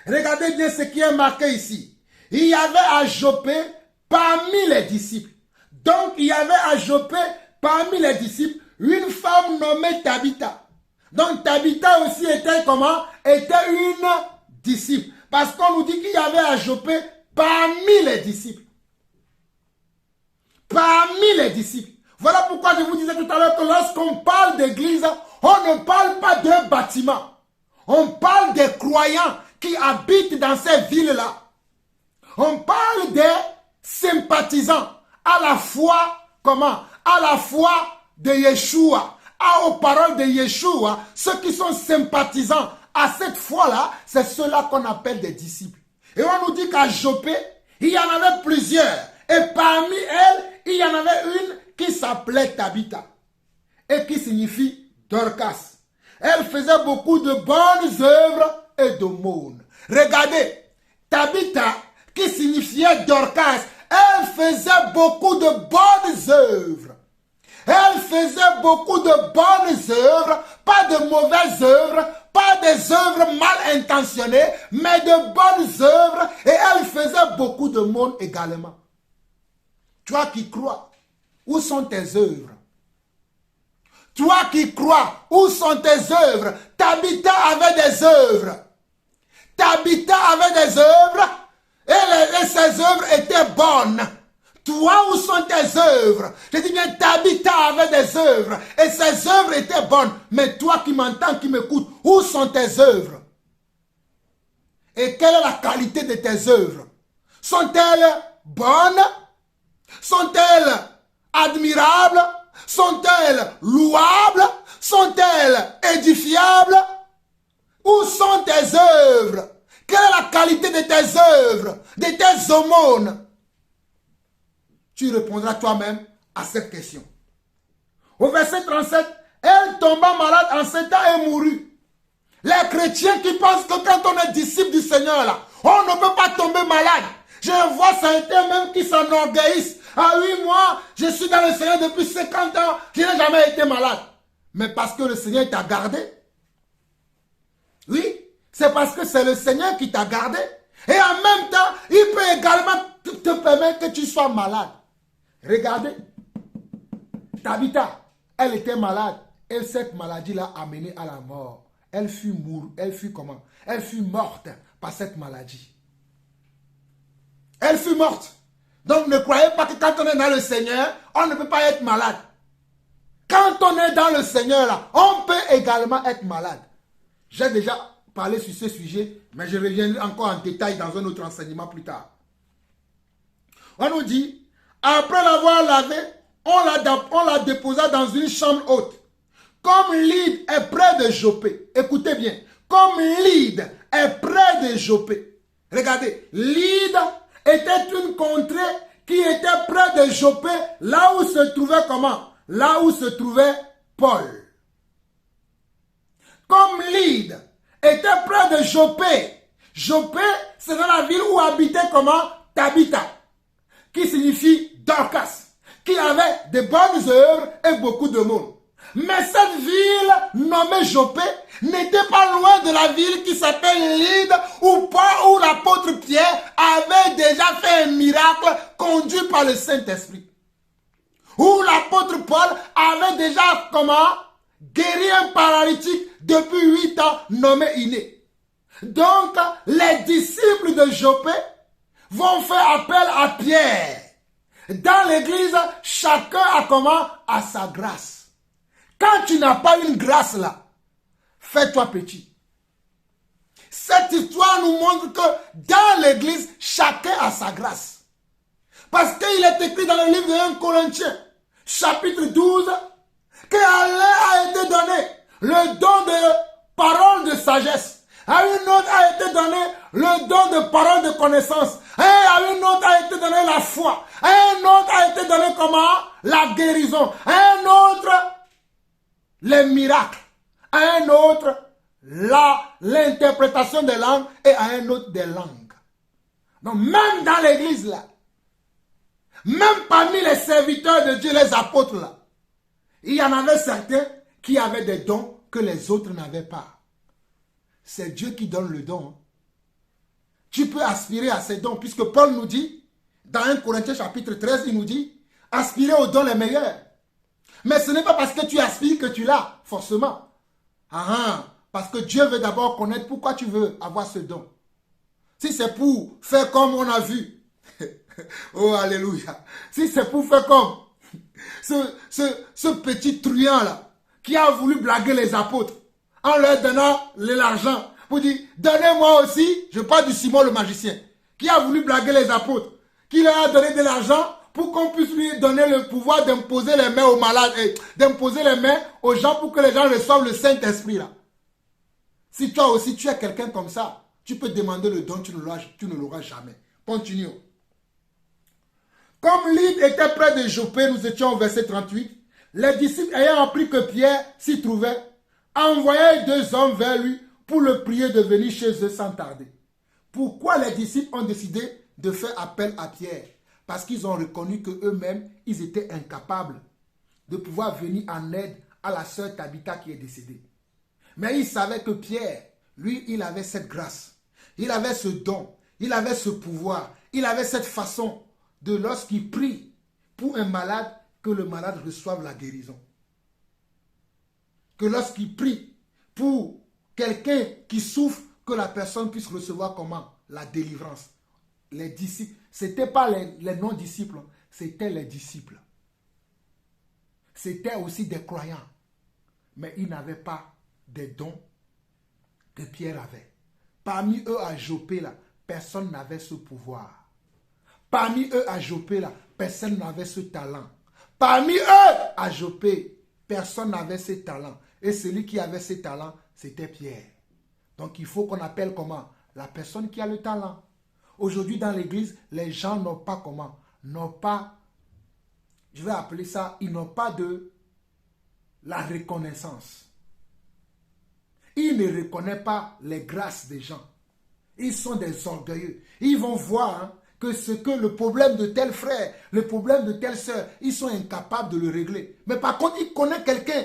regardez bien ce qui est marqué ici. Il y avait à Joppé parmi les disciples. Donc il y avait à Joppé parmi les disciples une femme nommée Tabitha. Donc Tabitha aussi était comment? Était une disciple. Parce qu'on nous dit qu'il y avait à Joppé parmi les disciples. Parmi les disciples. Voilà pourquoi je vous disais tout à l'heure que lorsqu'on parle d'église, on ne parle pas d'un bâtiment. On parle des croyants qui habitent dans ces villes-là. On parle des sympathisants à la foi, comment? À la foi de Yeshua, aux paroles de Yeshua. Ceux qui sont sympathisants à cette foi-là, c'est ceux-là qu'on appelle des disciples. Et on nous dit qu'à Joppé, il y en avait plusieurs. Et parmi elles, il y en avait une qui s'appelait Tabitha et qui signifie Dorcas. Elle faisait beaucoup de bonnes œuvres et d'aumônes. Regardez, Tabitha, qui signifiait Dorcas, elle faisait beaucoup de bonnes œuvres. Elle faisait beaucoup de bonnes œuvres, pas de mauvaises œuvres, pas des œuvres mal intentionnées, mais de bonnes œuvres, et elle faisait beaucoup de monde également. Toi qui crois, où sont tes œuvres? Toi qui crois, où sont tes œuvres? Tabitha avait des œuvres. Tabitha avait des œuvres et ses œuvres étaient bonnes. Toi, où sont tes œuvres? Je dis bien, Tabitha avait des œuvres et ses œuvres étaient bonnes. Mais toi qui m'entends, qui m'écoutes, où sont tes œuvres? Et quelle est la qualité de tes œuvres? Sont-elles bonnes? Sont-elles admirables? Sont-elles louables? Sont-elles édifiables? Où sont tes œuvres? Quelle est la qualité de tes œuvres? De tes aumônes? Tu répondras toi-même à cette question. Au verset 37, elle tomba malade en 7 ans et mourut. Les chrétiens qui pensent que quand on est disciple du Seigneur, là, on ne peut pas tomber malade. Je vois certains même qui s'enorgueillissent. Ah oui, moi, je suis dans le Seigneur depuis 50 ans, je n'ai jamais été malade. Mais parce que le Seigneur t'a gardé. Oui, c'est parce que c'est le Seigneur qui t'a gardé. Et en même temps, il peut également te permettre que tu sois malade. Regardez, Tabitha, elle était malade. Et cette maladie l'a amenée à la mort. Elle fut comment? Elle fut morte par cette maladie. Elle fut morte. Donc ne croyez pas que quand on est dans le Seigneur, on ne peut pas être malade. Quand on est dans le Seigneur, là, on peut également être malade. J'ai déjà parlé sur ce sujet, mais je reviendrai encore en détail dans un autre enseignement plus tard. On nous dit, après l'avoir lavé, on la déposa dans une chambre haute. Comme Lyde est près de Joppé, écoutez bien, comme Lyde est près de Joppé, Regardez, Lydde était une contrée qui était près de Joppé, là où se trouvait comment? Là où se trouvait Paul. Comme Lydde était près de Joppé, Joppé, c'est dans la ville où habitait comment? Tabitha, qui signifie Dorcas, qui avait de bonnes œuvres et beaucoup de monde. Mais cette ville nommée Joppé n'était pas loin de la ville qui s'appelle Lydde, où l'apôtre Pierre avait déjà fait un miracle conduit par le Saint-Esprit. Où l'apôtre Paul avait déjà comment? Guéri un paralytique depuis 8 ans nommé Iné. Donc, les disciples de Joppé vont faire appel à Pierre. Dans l'église, chacun a comment? À sa grâce. Quand tu n'as pas une grâce là, fais-toi petit. Cette histoire nous montre que dans l'église, chacun a sa grâce. Parce qu'il est écrit dans le livre de 1 Corinthiens, chapitre 12, qu'à l'un a été donné le don de parole de sagesse. À une autre a été donné le don de parole de connaissance. Et à une autre a été donné la foi. À un autre a été donné comment? La guérison. À un autre, les miracles. À un autre, l'interprétation des langues. Et à un autre, des langues. Donc même dans l'église là, même parmi les serviteurs de Dieu, les apôtres là, il y en avait certains qui avaient des dons que les autres n'avaient pas. C'est Dieu qui donne le don. Tu peux aspirer à ces dons, puisque Paul nous dit, dans 1 Corinthiens chapitre 13, il nous dit, aspirer aux dons les meilleurs. Mais ce n'est pas parce que tu aspires que tu l'as, forcément. Parce que Dieu veut d'abord connaître pourquoi tu veux avoir ce don. Si c'est pour faire comme on a vu, oh alléluia, si c'est pour faire comme ce petit truand là, qui a voulu blaguer les apôtres, en leur donnant l'argent, pour dire, donnez-moi aussi, je parle du Simon le magicien, qui a voulu blaguer les apôtres, qui leur a donné de l'argent pour qu'on puisse lui donner le pouvoir d'imposer les mains aux malades, d'imposer les mains aux gens pour que les gens reçoivent le Saint-Esprit là. Si toi aussi tu es quelqu'un comme ça, tu peux demander le don, tu ne l'auras jamais. Continuons. Comme Lydde était près de Joppé, nous étions au verset 38, les disciples ayant appris que Pierre s'y trouvait, envoyaient 2 hommes vers lui pour le prier de venir chez eux sans tarder. Pourquoi les disciples ont décidé de faire appel à Pierre? Parce qu'ils ont reconnu qu'eux-mêmes, ils étaient incapables de pouvoir venir en aide à la sœur Tabitha qui est décédée. Mais ils savaient que Pierre, lui, il avait cette grâce. Il avait ce don. Il avait ce pouvoir. Il avait cette façon de, lorsqu'il prie pour un malade, que le malade reçoive la guérison. Que lorsqu'il prie pour quelqu'un qui souffre, que la personne puisse recevoir comment? La délivrance. Les disciples, ce n'étaient pas les non-disciples, c'était les disciples. C'était aussi des croyants. Mais ils n'avaient pas des dons que Pierre avait. Parmi eux à Joppé, là, personne n'avait ce pouvoir. Parmi eux à Joppé, là, personne n'avait ce talent. Parmi eux à Joppé, personne n'avait ce talent. Et celui qui avait ce talent, c'était Pierre. Donc il faut qu'on appelle comment? La personne qui a le talent. Aujourd'hui dans l'église, les gens n'ont pas comment? N'ont pas, je vais appeler ça, ils n'ont pas de la reconnaissance. Ils ne reconnaissent pas les grâces des gens. Ils sont des orgueilleux. Ils vont voir que le problème de tel frère, le problème de telle sœur, ils sont incapables de le régler. Mais par contre, ils connaissent quelqu'un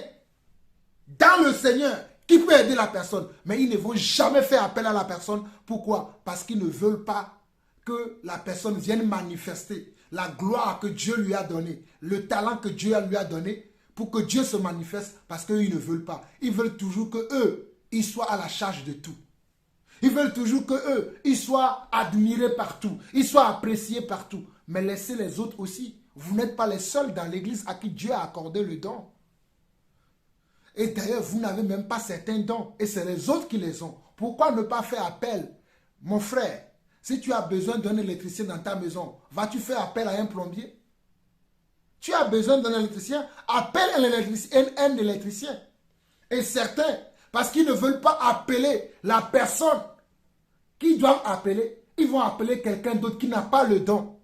dans le Seigneur qui peut aider la personne. Mais ils ne vont jamais faire appel à la personne. Pourquoi? Parce qu'ils ne veulent pas que la personne vienne manifester la gloire que Dieu lui a donnée, le talent que Dieu lui a donné, pour que Dieu se manifeste, parce qu'ils ne veulent pas. Ils veulent toujours que eux, ils soient à la charge de tout. Ils veulent toujours que eux, ils soient admirés partout, ils soient appréciés partout. Mais laissez les autres aussi. Vous n'êtes pas les seuls dans l'église à qui Dieu a accordé le don. Et d'ailleurs, vous n'avez même pas certains dons. Et c'est les autres qui les ont. Pourquoi ne pas faire appel? Mon frère, si tu as besoin d'un électricien dans ta maison, vas-tu faire appel à un plombier? Tu as besoin d'un électricien, appelle un électricien. Et certains, parce qu'ils ne veulent pas appeler la personne qu'ils doivent appeler, ils vont appeler quelqu'un d'autre qui n'a pas le don.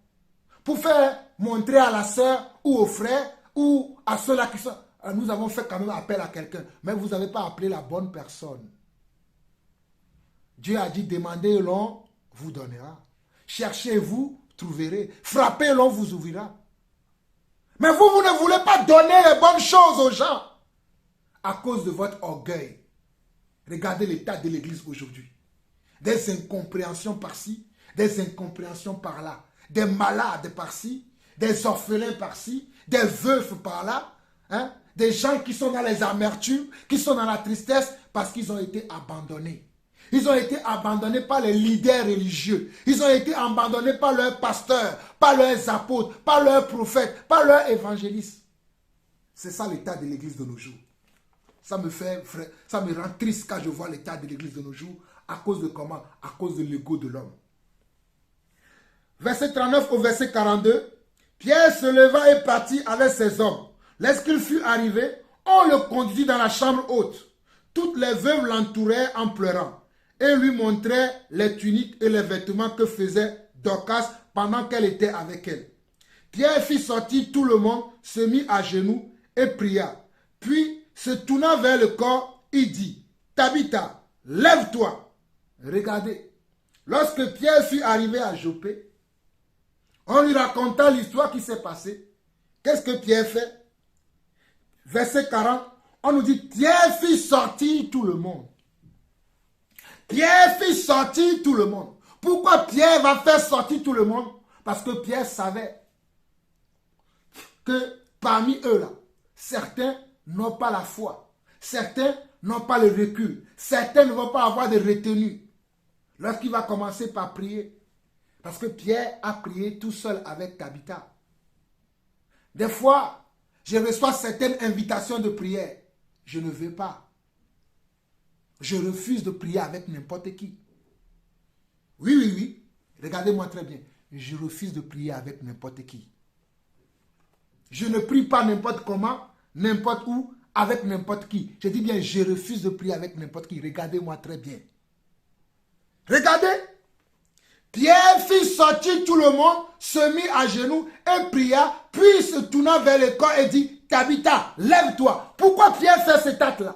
Pour faire montrer à la sœur ou au frère ou à ceux-là qui sont... Nous avons fait quand même appel à quelqu'un. Mais vous n'avez pas appelé la bonne personne. Dieu a dit, demandez, l'on vous donnera. Cherchez, vous trouverez. Frappez, l'on vous ouvrira. Mais vous ne voulez pas donner les bonnes choses aux gens. À cause de votre orgueil. Regardez l'état de l'église aujourd'hui. Des incompréhensions par-ci, des incompréhensions par-là. Des malades par-ci, des orphelins par-ci, des veufs par-là. Hein? Des gens qui sont dans les amertumes, qui sont dans la tristesse parce qu'ils ont été abandonnés. Ils ont été abandonnés par les leaders religieux. Ils ont été abandonnés par leurs pasteurs, par leurs apôtres, par leurs prophètes, par leurs évangélistes. C'est ça l'état de l'église de nos jours. Ça me rend triste quand je vois l'état de l'église de nos jours. À cause de comment? À cause de l'ego de l'homme. Verset 39 au verset 42. Pierre se leva et partit avec ses hommes. Lorsqu'il fut arrivé, on le conduisit dans la chambre haute. Toutes les veuves l'entouraient en pleurant et lui montraient les tuniques et les vêtements que faisait Dorcas pendant qu'elle était avec elle. Pierre fit sortir tout le monde, se mit à genoux et pria. Puis, se tournant vers le corps, il dit, « Tabitha, lève-toi. » Regardez, lorsque Pierre fut arrivé à Joppé, on lui raconta l'histoire qui s'est passée. Qu'est-ce que Pierre fait? Verset 40, on nous dit, Pierre fit sortir tout le monde. Pierre fit sortir tout le monde. Pourquoi Pierre va faire sortir tout le monde? Parce que Pierre savait que parmi eux là, certains n'ont pas la foi. Certains n'ont pas le recul. Certains ne vont pas avoir de retenue. Lorsqu'il va commencer par prier. Parce que Pierre a prié tout seul avec Tabitha. Des fois, je reçois certaines invitations de prière. Je ne veux pas. Je refuse de prier avec n'importe qui. Oui. Regardez-moi très bien. Je refuse de prier avec n'importe qui. Je ne prie pas n'importe comment, n'importe où, avec n'importe qui. Je dis bien, je refuse de prier avec n'importe qui. Regardez-moi très bien. Regardez. Pierre fit sortir tout le monde, se mit à genoux et pria, puis se tourna vers le corps et dit, Tabitha, lève-toi. Pourquoi Pierre fait cet acte-là?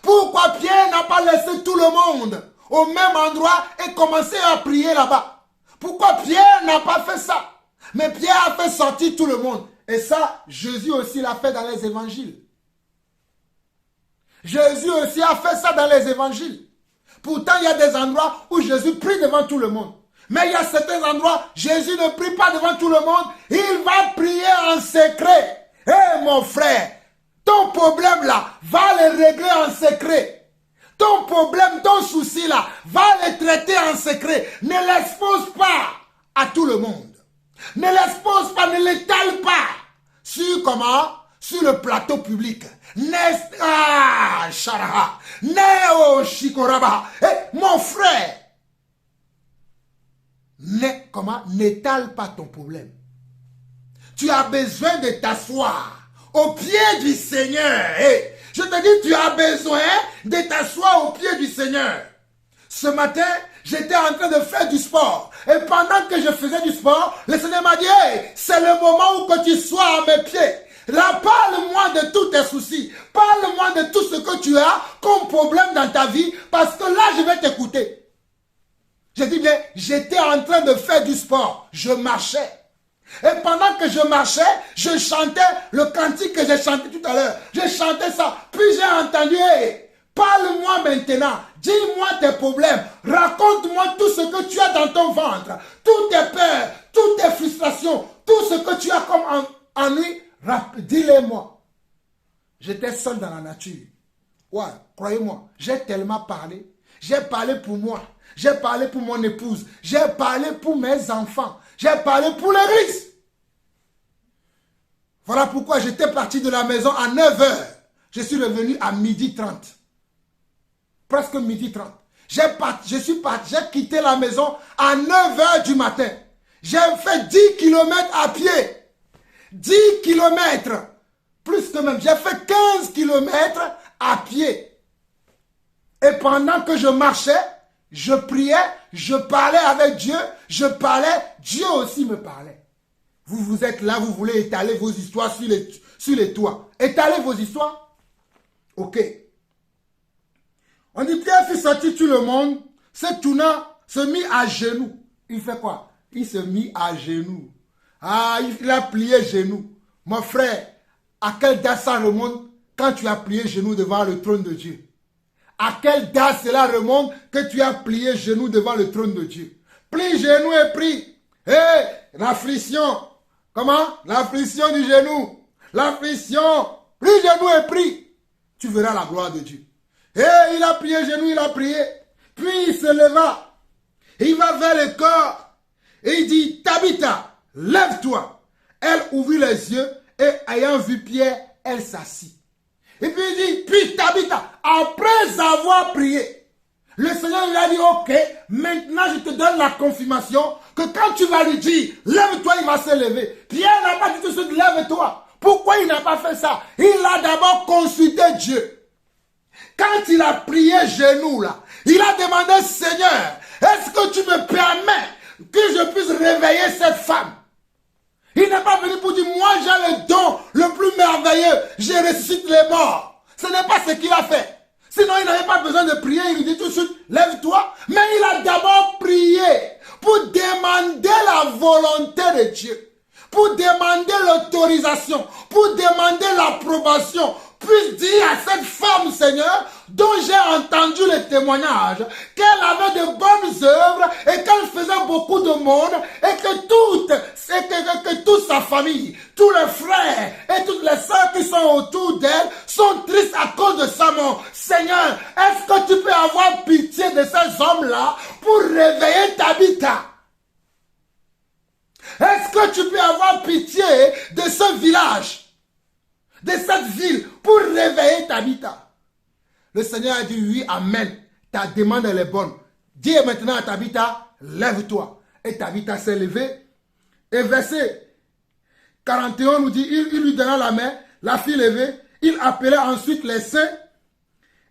Pourquoi Pierre n'a pas laissé tout le monde au même endroit et commencé à prier là-bas? Pourquoi Pierre n'a pas fait ça? Mais Pierre a fait sortir tout le monde. Et ça, Jésus aussi l'a fait dans les évangiles. Jésus aussi a fait ça dans les évangiles. Pourtant, il y a des endroits où Jésus prie devant tout le monde. Mais il y a certains endroits, Jésus ne prie pas devant tout le monde. Il va prier en secret. Hé mon frère, ton problème là, va le régler en secret. Ton problème, ton souci là, va le traiter en secret. Ne l'expose pas à tout le monde. Ne l'expose pas, ne l'étale pas. Sur comment? Sur le plateau public. Mon frère, n'étale pas ton problème. Tu as besoin de t'asseoir au pied du Seigneur. Je te dis, tu as besoin de t'asseoir au pied du Seigneur. Ce matin, j'étais en train de faire du sport. Et pendant que je faisais du sport, le Seigneur m'a dit, hey, c'est le moment où que tu sois à mes pieds. Là, parle-moi de tous tes soucis. Parle-moi de tout ce que tu as comme problème dans ta vie. Parce que là, je vais t'écouter. Je dis bien, j'étais en train de faire du sport. Je marchais. Et pendant que je marchais, je chantais le cantique que j'ai chanté tout à l'heure. Je chantais ça. Puis j'ai entendu, hey, parle-moi maintenant. Dis-moi tes problèmes. Raconte-moi tout ce que tu as dans ton ventre. Toutes tes peurs, toutes tes frustrations, tout ce que tu as comme ennui. Dis-les-moi. J'étais seul dans la nature. Ouais, croyez-moi, j'ai tellement parlé. J'ai parlé pour moi. J'ai parlé pour mon épouse. J'ai parlé pour mes enfants. J'ai parlé pour l'église. Voilà pourquoi j'étais parti de la maison à 9 h. Je suis revenu à 12h30. Presque 12h30. J'ai quitté la maison à 9 h du matin. J'ai fait 10 km à pied. 10 km. Plus que même. J'ai fait 15 km à pied. Et pendant que je marchais, je priais, je parlais avec Dieu, je parlais, Dieu aussi me parlait. Vous êtes là, vous voulez étaler vos histoires sur les toits. Étalez vos histoires. Ok. On dit Pierre fut sorti tout le monde, se tournant, se mit à genoux. Il fait quoi? Il se mit à genoux. Ah, il a plié genoux. Mon frère, à quelle date ça remonte quand tu as plié genoux devant le trône de Dieu? À quelle date cela remonte que tu as plié genoux devant le trône de Dieu? Plie genoux et prie. L'affliction. Comment? L'affliction du genou. L'affliction. Plie genoux et prie. Tu verras la gloire de Dieu. Il a plié genoux, il a prié. Puis il se leva. Il va vers le corps. Et il dit, Tabitha, lève-toi. Elle ouvrit les yeux et ayant vu Pierre, elle s'assit. Et puis il dit, puis Tabitha, après avoir prié, le Seigneur lui a dit, ok, maintenant je te donne la confirmation que quand tu vas lui dire, lève-toi, il va se lever. Pierre n'a pas dit tout de suite, lève-toi. Pourquoi il n'a pas fait ça? Il a d'abord consulté Dieu. Quand il a prié genoux là, il a demandé, Seigneur, est-ce que tu me permets que je puisse réveiller cette femme? Il n'est pas venu pour dire, moi j'ai le don le plus merveilleux, je ressuscite les morts. Ce n'est pas ce qu'il a fait. Sinon il n'avait pas besoin de prier, il lui dit tout de suite, lève-toi. Mais il a d'abord prié pour demander la volonté de Dieu, pour demander l'autorisation, pour demander l'approbation, puisse dire à cette femme, Seigneur, dont j'ai entendu le témoignage, qu'elle avait de bonnes œuvres et qu'elle faisait beaucoup de monde et que toute sa famille, tous les frères et toutes les sœurs qui sont autour d'elle sont tristes à cause de sa mort. Seigneur, est-ce que tu peux avoir pitié de ces hommes-là pour réveiller Tabitha? Est-ce que tu peux avoir pitié de ce village, de cette ville, pour réveiller Tabitha? Le Seigneur a dit, oui, amen. Ta demande, elle est bonne. Dis maintenant à Tabitha, lève-toi. Et Tabitha s'est levée. Et verset 41 nous dit, il lui donna la main, la fit lever. Il appela ensuite les saints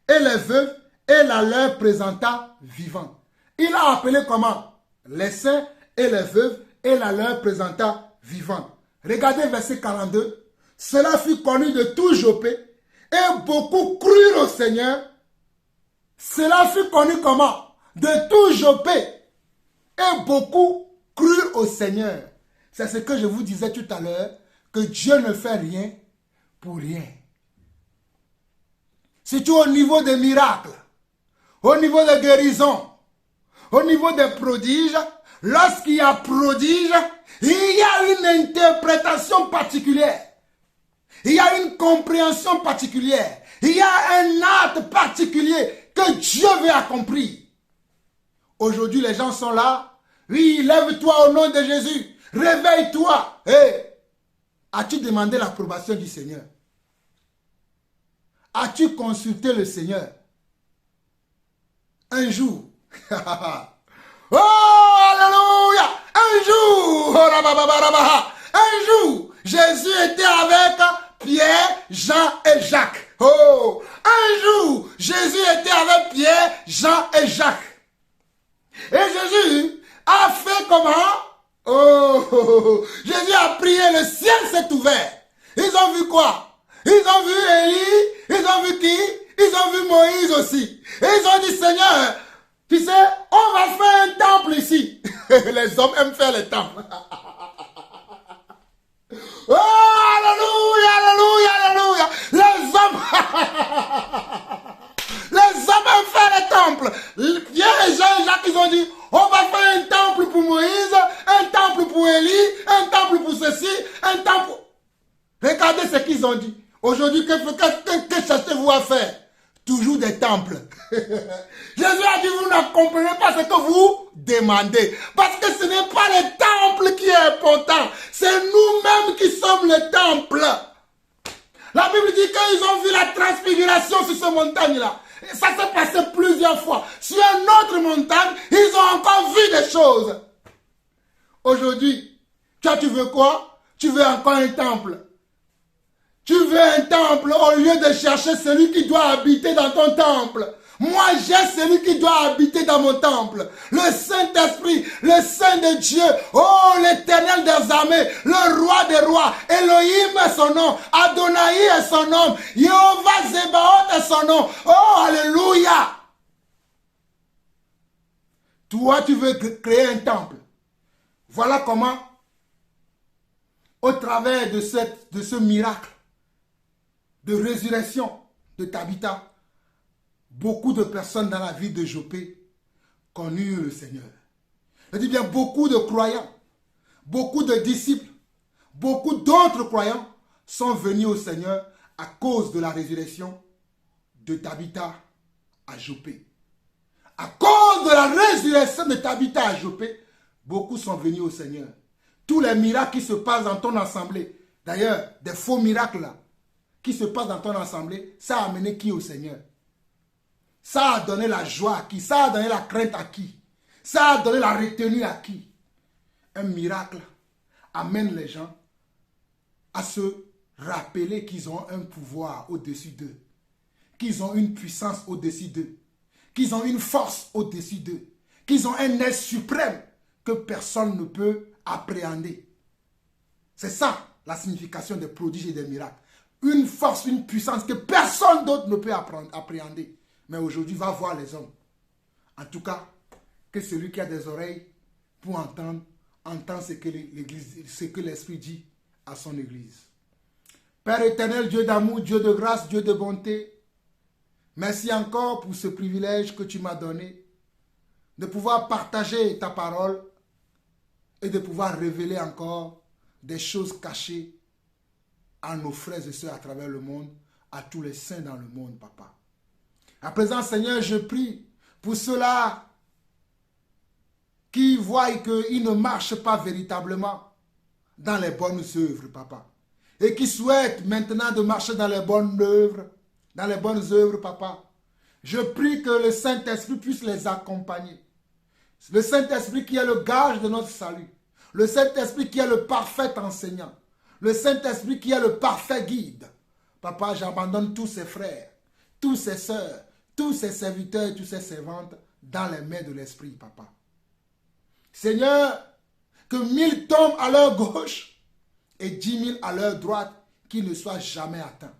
et les veuves et la leur présenta vivant. Il a appelé comment? Les saints et les veuves et la leur présenta vivant. Regardez verset 42. Cela fut connu de tout Joppé et beaucoup crurent au Seigneur. Cela fut connu comment? De tout Joppé et beaucoup crurent au Seigneur. C'est ce que je vous disais tout à l'heure, que Dieu ne fait rien pour rien. Surtout au niveau des miracles, au niveau des guérisons, au niveau des prodiges. Lorsqu'il y a prodige, il y a une interprétation particulière. Il y a une compréhension particulière. Il y a un acte particulier que Dieu veut accomplir. Aujourd'hui, les gens sont là. Oui, lève-toi au nom de Jésus. Réveille-toi. As-tu demandé l'approbation du Seigneur? As-tu consulté le Seigneur? Un jour. Oh, alléluia! Un jour, Jésus était avec Pierre, Jean et Jacques. Oh, un jour, Jésus était avec Pierre, Jean et Jacques. Et Jésus a fait comment? Oh, Jésus a prié, le ciel s'est ouvert. Ils ont vu quoi? Ils ont vu Élie, ils ont vu qui? Ils ont vu Moïse aussi. Et ils ont dit, Seigneur, tu sais, on va faire un temple ici. Les hommes aiment faire les temples. Oh, alléluia, alléluia, alléluia. Les hommes aiment faire les temples. Pierre et Jean et Jacques, ils ont dit, on va faire un temple pour Moïse, un temple pour Élie, un temple pour ceci, un temple. Regardez ce qu'ils ont dit. Aujourd'hui, que cherchez-vous à faire? Toujours des temples. Jésus a dit, vous ne comprenez pas ce que vous demandez. Parce que ce n'est pas le temple qui est important. C'est nous-mêmes qui sommes le temple. La Bible dit qu'ils ont vu la transfiguration sur cette montagne-là. Ça s'est passé plusieurs fois. Sur une autre montagne, ils ont encore vu des choses. Aujourd'hui, tu veux quoi? Tu veux encore un temple. Tu veux un temple au lieu de chercher celui qui doit habiter dans ton temple. Moi, j'ai celui qui doit habiter dans mon temple. Le Saint-Esprit, le Saint de Dieu. Oh, l'Éternel des armées, le Roi des rois. Elohim est son nom. Adonai est son nom. Jéhovah Zébaoth est son nom. Oh, alléluia. Toi, tu veux créer un temple. Voilà comment, au travers de ce miracle de résurrection de Tabitha, beaucoup de personnes dans la ville de Joppé connurent le Seigneur. Je dis bien beaucoup de croyants, beaucoup de disciples, beaucoup d'autres croyants sont venus au Seigneur à cause de la résurrection de Tabitha à Joppé. À cause de la résurrection de Tabitha à Joppé, beaucoup sont venus au Seigneur. Tous les miracles qui se passent dans ton assemblée, d'ailleurs, des faux miracles là, qui se passent dans ton assemblée, ça a amené qui au Seigneur? Ça a donné la joie à qui? Ça a donné la crainte à qui? Ça a donné la retenue à qui? Un miracle amène les gens à se rappeler qu'ils ont un pouvoir au-dessus d'eux, qu'ils ont une puissance au-dessus d'eux, qu'ils ont une force au-dessus d'eux, qu'ils ont un être suprême que personne ne peut appréhender. C'est ça la signification des prodiges et des miracles. Une force, une puissance que personne d'autre ne peut appréhender. Mais aujourd'hui, va voir les hommes. En tout cas, que celui qui a des oreilles pour entendre, entend ce que l'Esprit dit à son Église. Père éternel, Dieu d'amour, Dieu de grâce, Dieu de bonté, merci encore pour ce privilège que tu m'as donné de pouvoir partager ta parole et de pouvoir révéler encore des choses cachées à nos frères et sœurs à travers le monde, à tous les saints dans le monde, papa. À présent, Seigneur, je prie pour ceux-là qui voient qu'ils ne marchent pas véritablement dans les bonnes œuvres, papa. Et qui souhaitent maintenant de marcher dans les bonnes œuvres, papa. Je prie que le Saint-Esprit puisse les accompagner. Le Saint-Esprit qui est le gage de notre salut. Le Saint-Esprit qui est le parfait enseignant. Le Saint-Esprit qui est le parfait guide. Papa, j'abandonne tous ces frères, tous ces sœurs, tous ces serviteurs, tous ces servantes dans les mains de l'Esprit, papa. Seigneur, que 1000 tombent à leur gauche et 10 000 à leur droite, qui ne soient jamais atteints.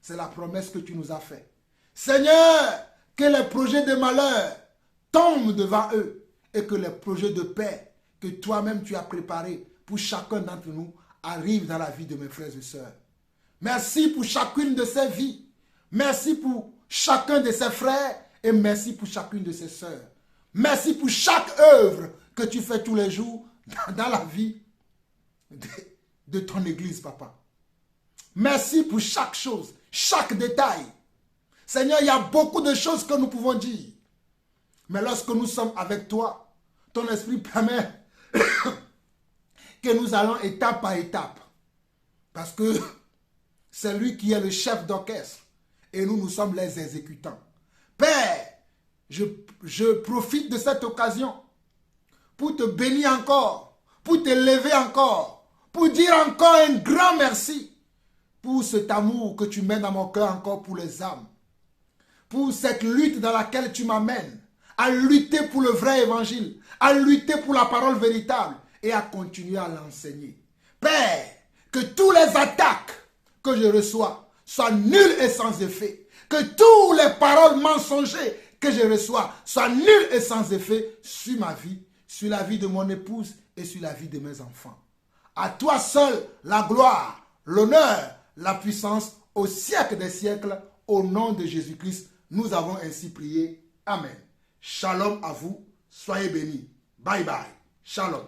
C'est la promesse que tu nous as faite. Seigneur, que les projets de malheur tombent devant eux et que les projets de paix que toi-même tu as préparés pour chacun d'entre nous arrivent dans la vie de mes frères et sœurs. Merci pour chacune de ces vies. Merci pour chacun de ces frères et merci pour chacune de ces sœurs. Merci pour chaque œuvre que tu fais tous les jours dans la vie de ton église, papa. Merci pour chaque chose, chaque détail. Seigneur, il y a beaucoup de choses que nous pouvons dire. Mais lorsque nous sommes avec toi, ton esprit permet que nous allons étape par étape. Parce que c'est lui qui est le chef d'orchestre. Et nous, nous sommes les exécutants. Père, je profite de cette occasion pour te bénir encore, pour te lever encore, pour dire encore un grand merci pour cet amour que tu mets dans mon cœur encore pour les âmes. Pour cette lutte dans laquelle tu m'amènes, à lutter pour le vrai évangile, à lutter pour la parole véritable et à continuer à l'enseigner. Père, que tous les attaques que je reçois soient nulles et sans effet. Que toutes les paroles mensongères que je reçois soient nulles et sans effet sur ma vie, sur la vie de mon épouse et sur la vie de mes enfants. À toi seul la gloire, l'honneur, la puissance au siècle des siècles. Au nom de Jésus-Christ, nous avons ainsi prié. Amen. Shalom à vous. Soyez bénis. Bye bye. Shalom.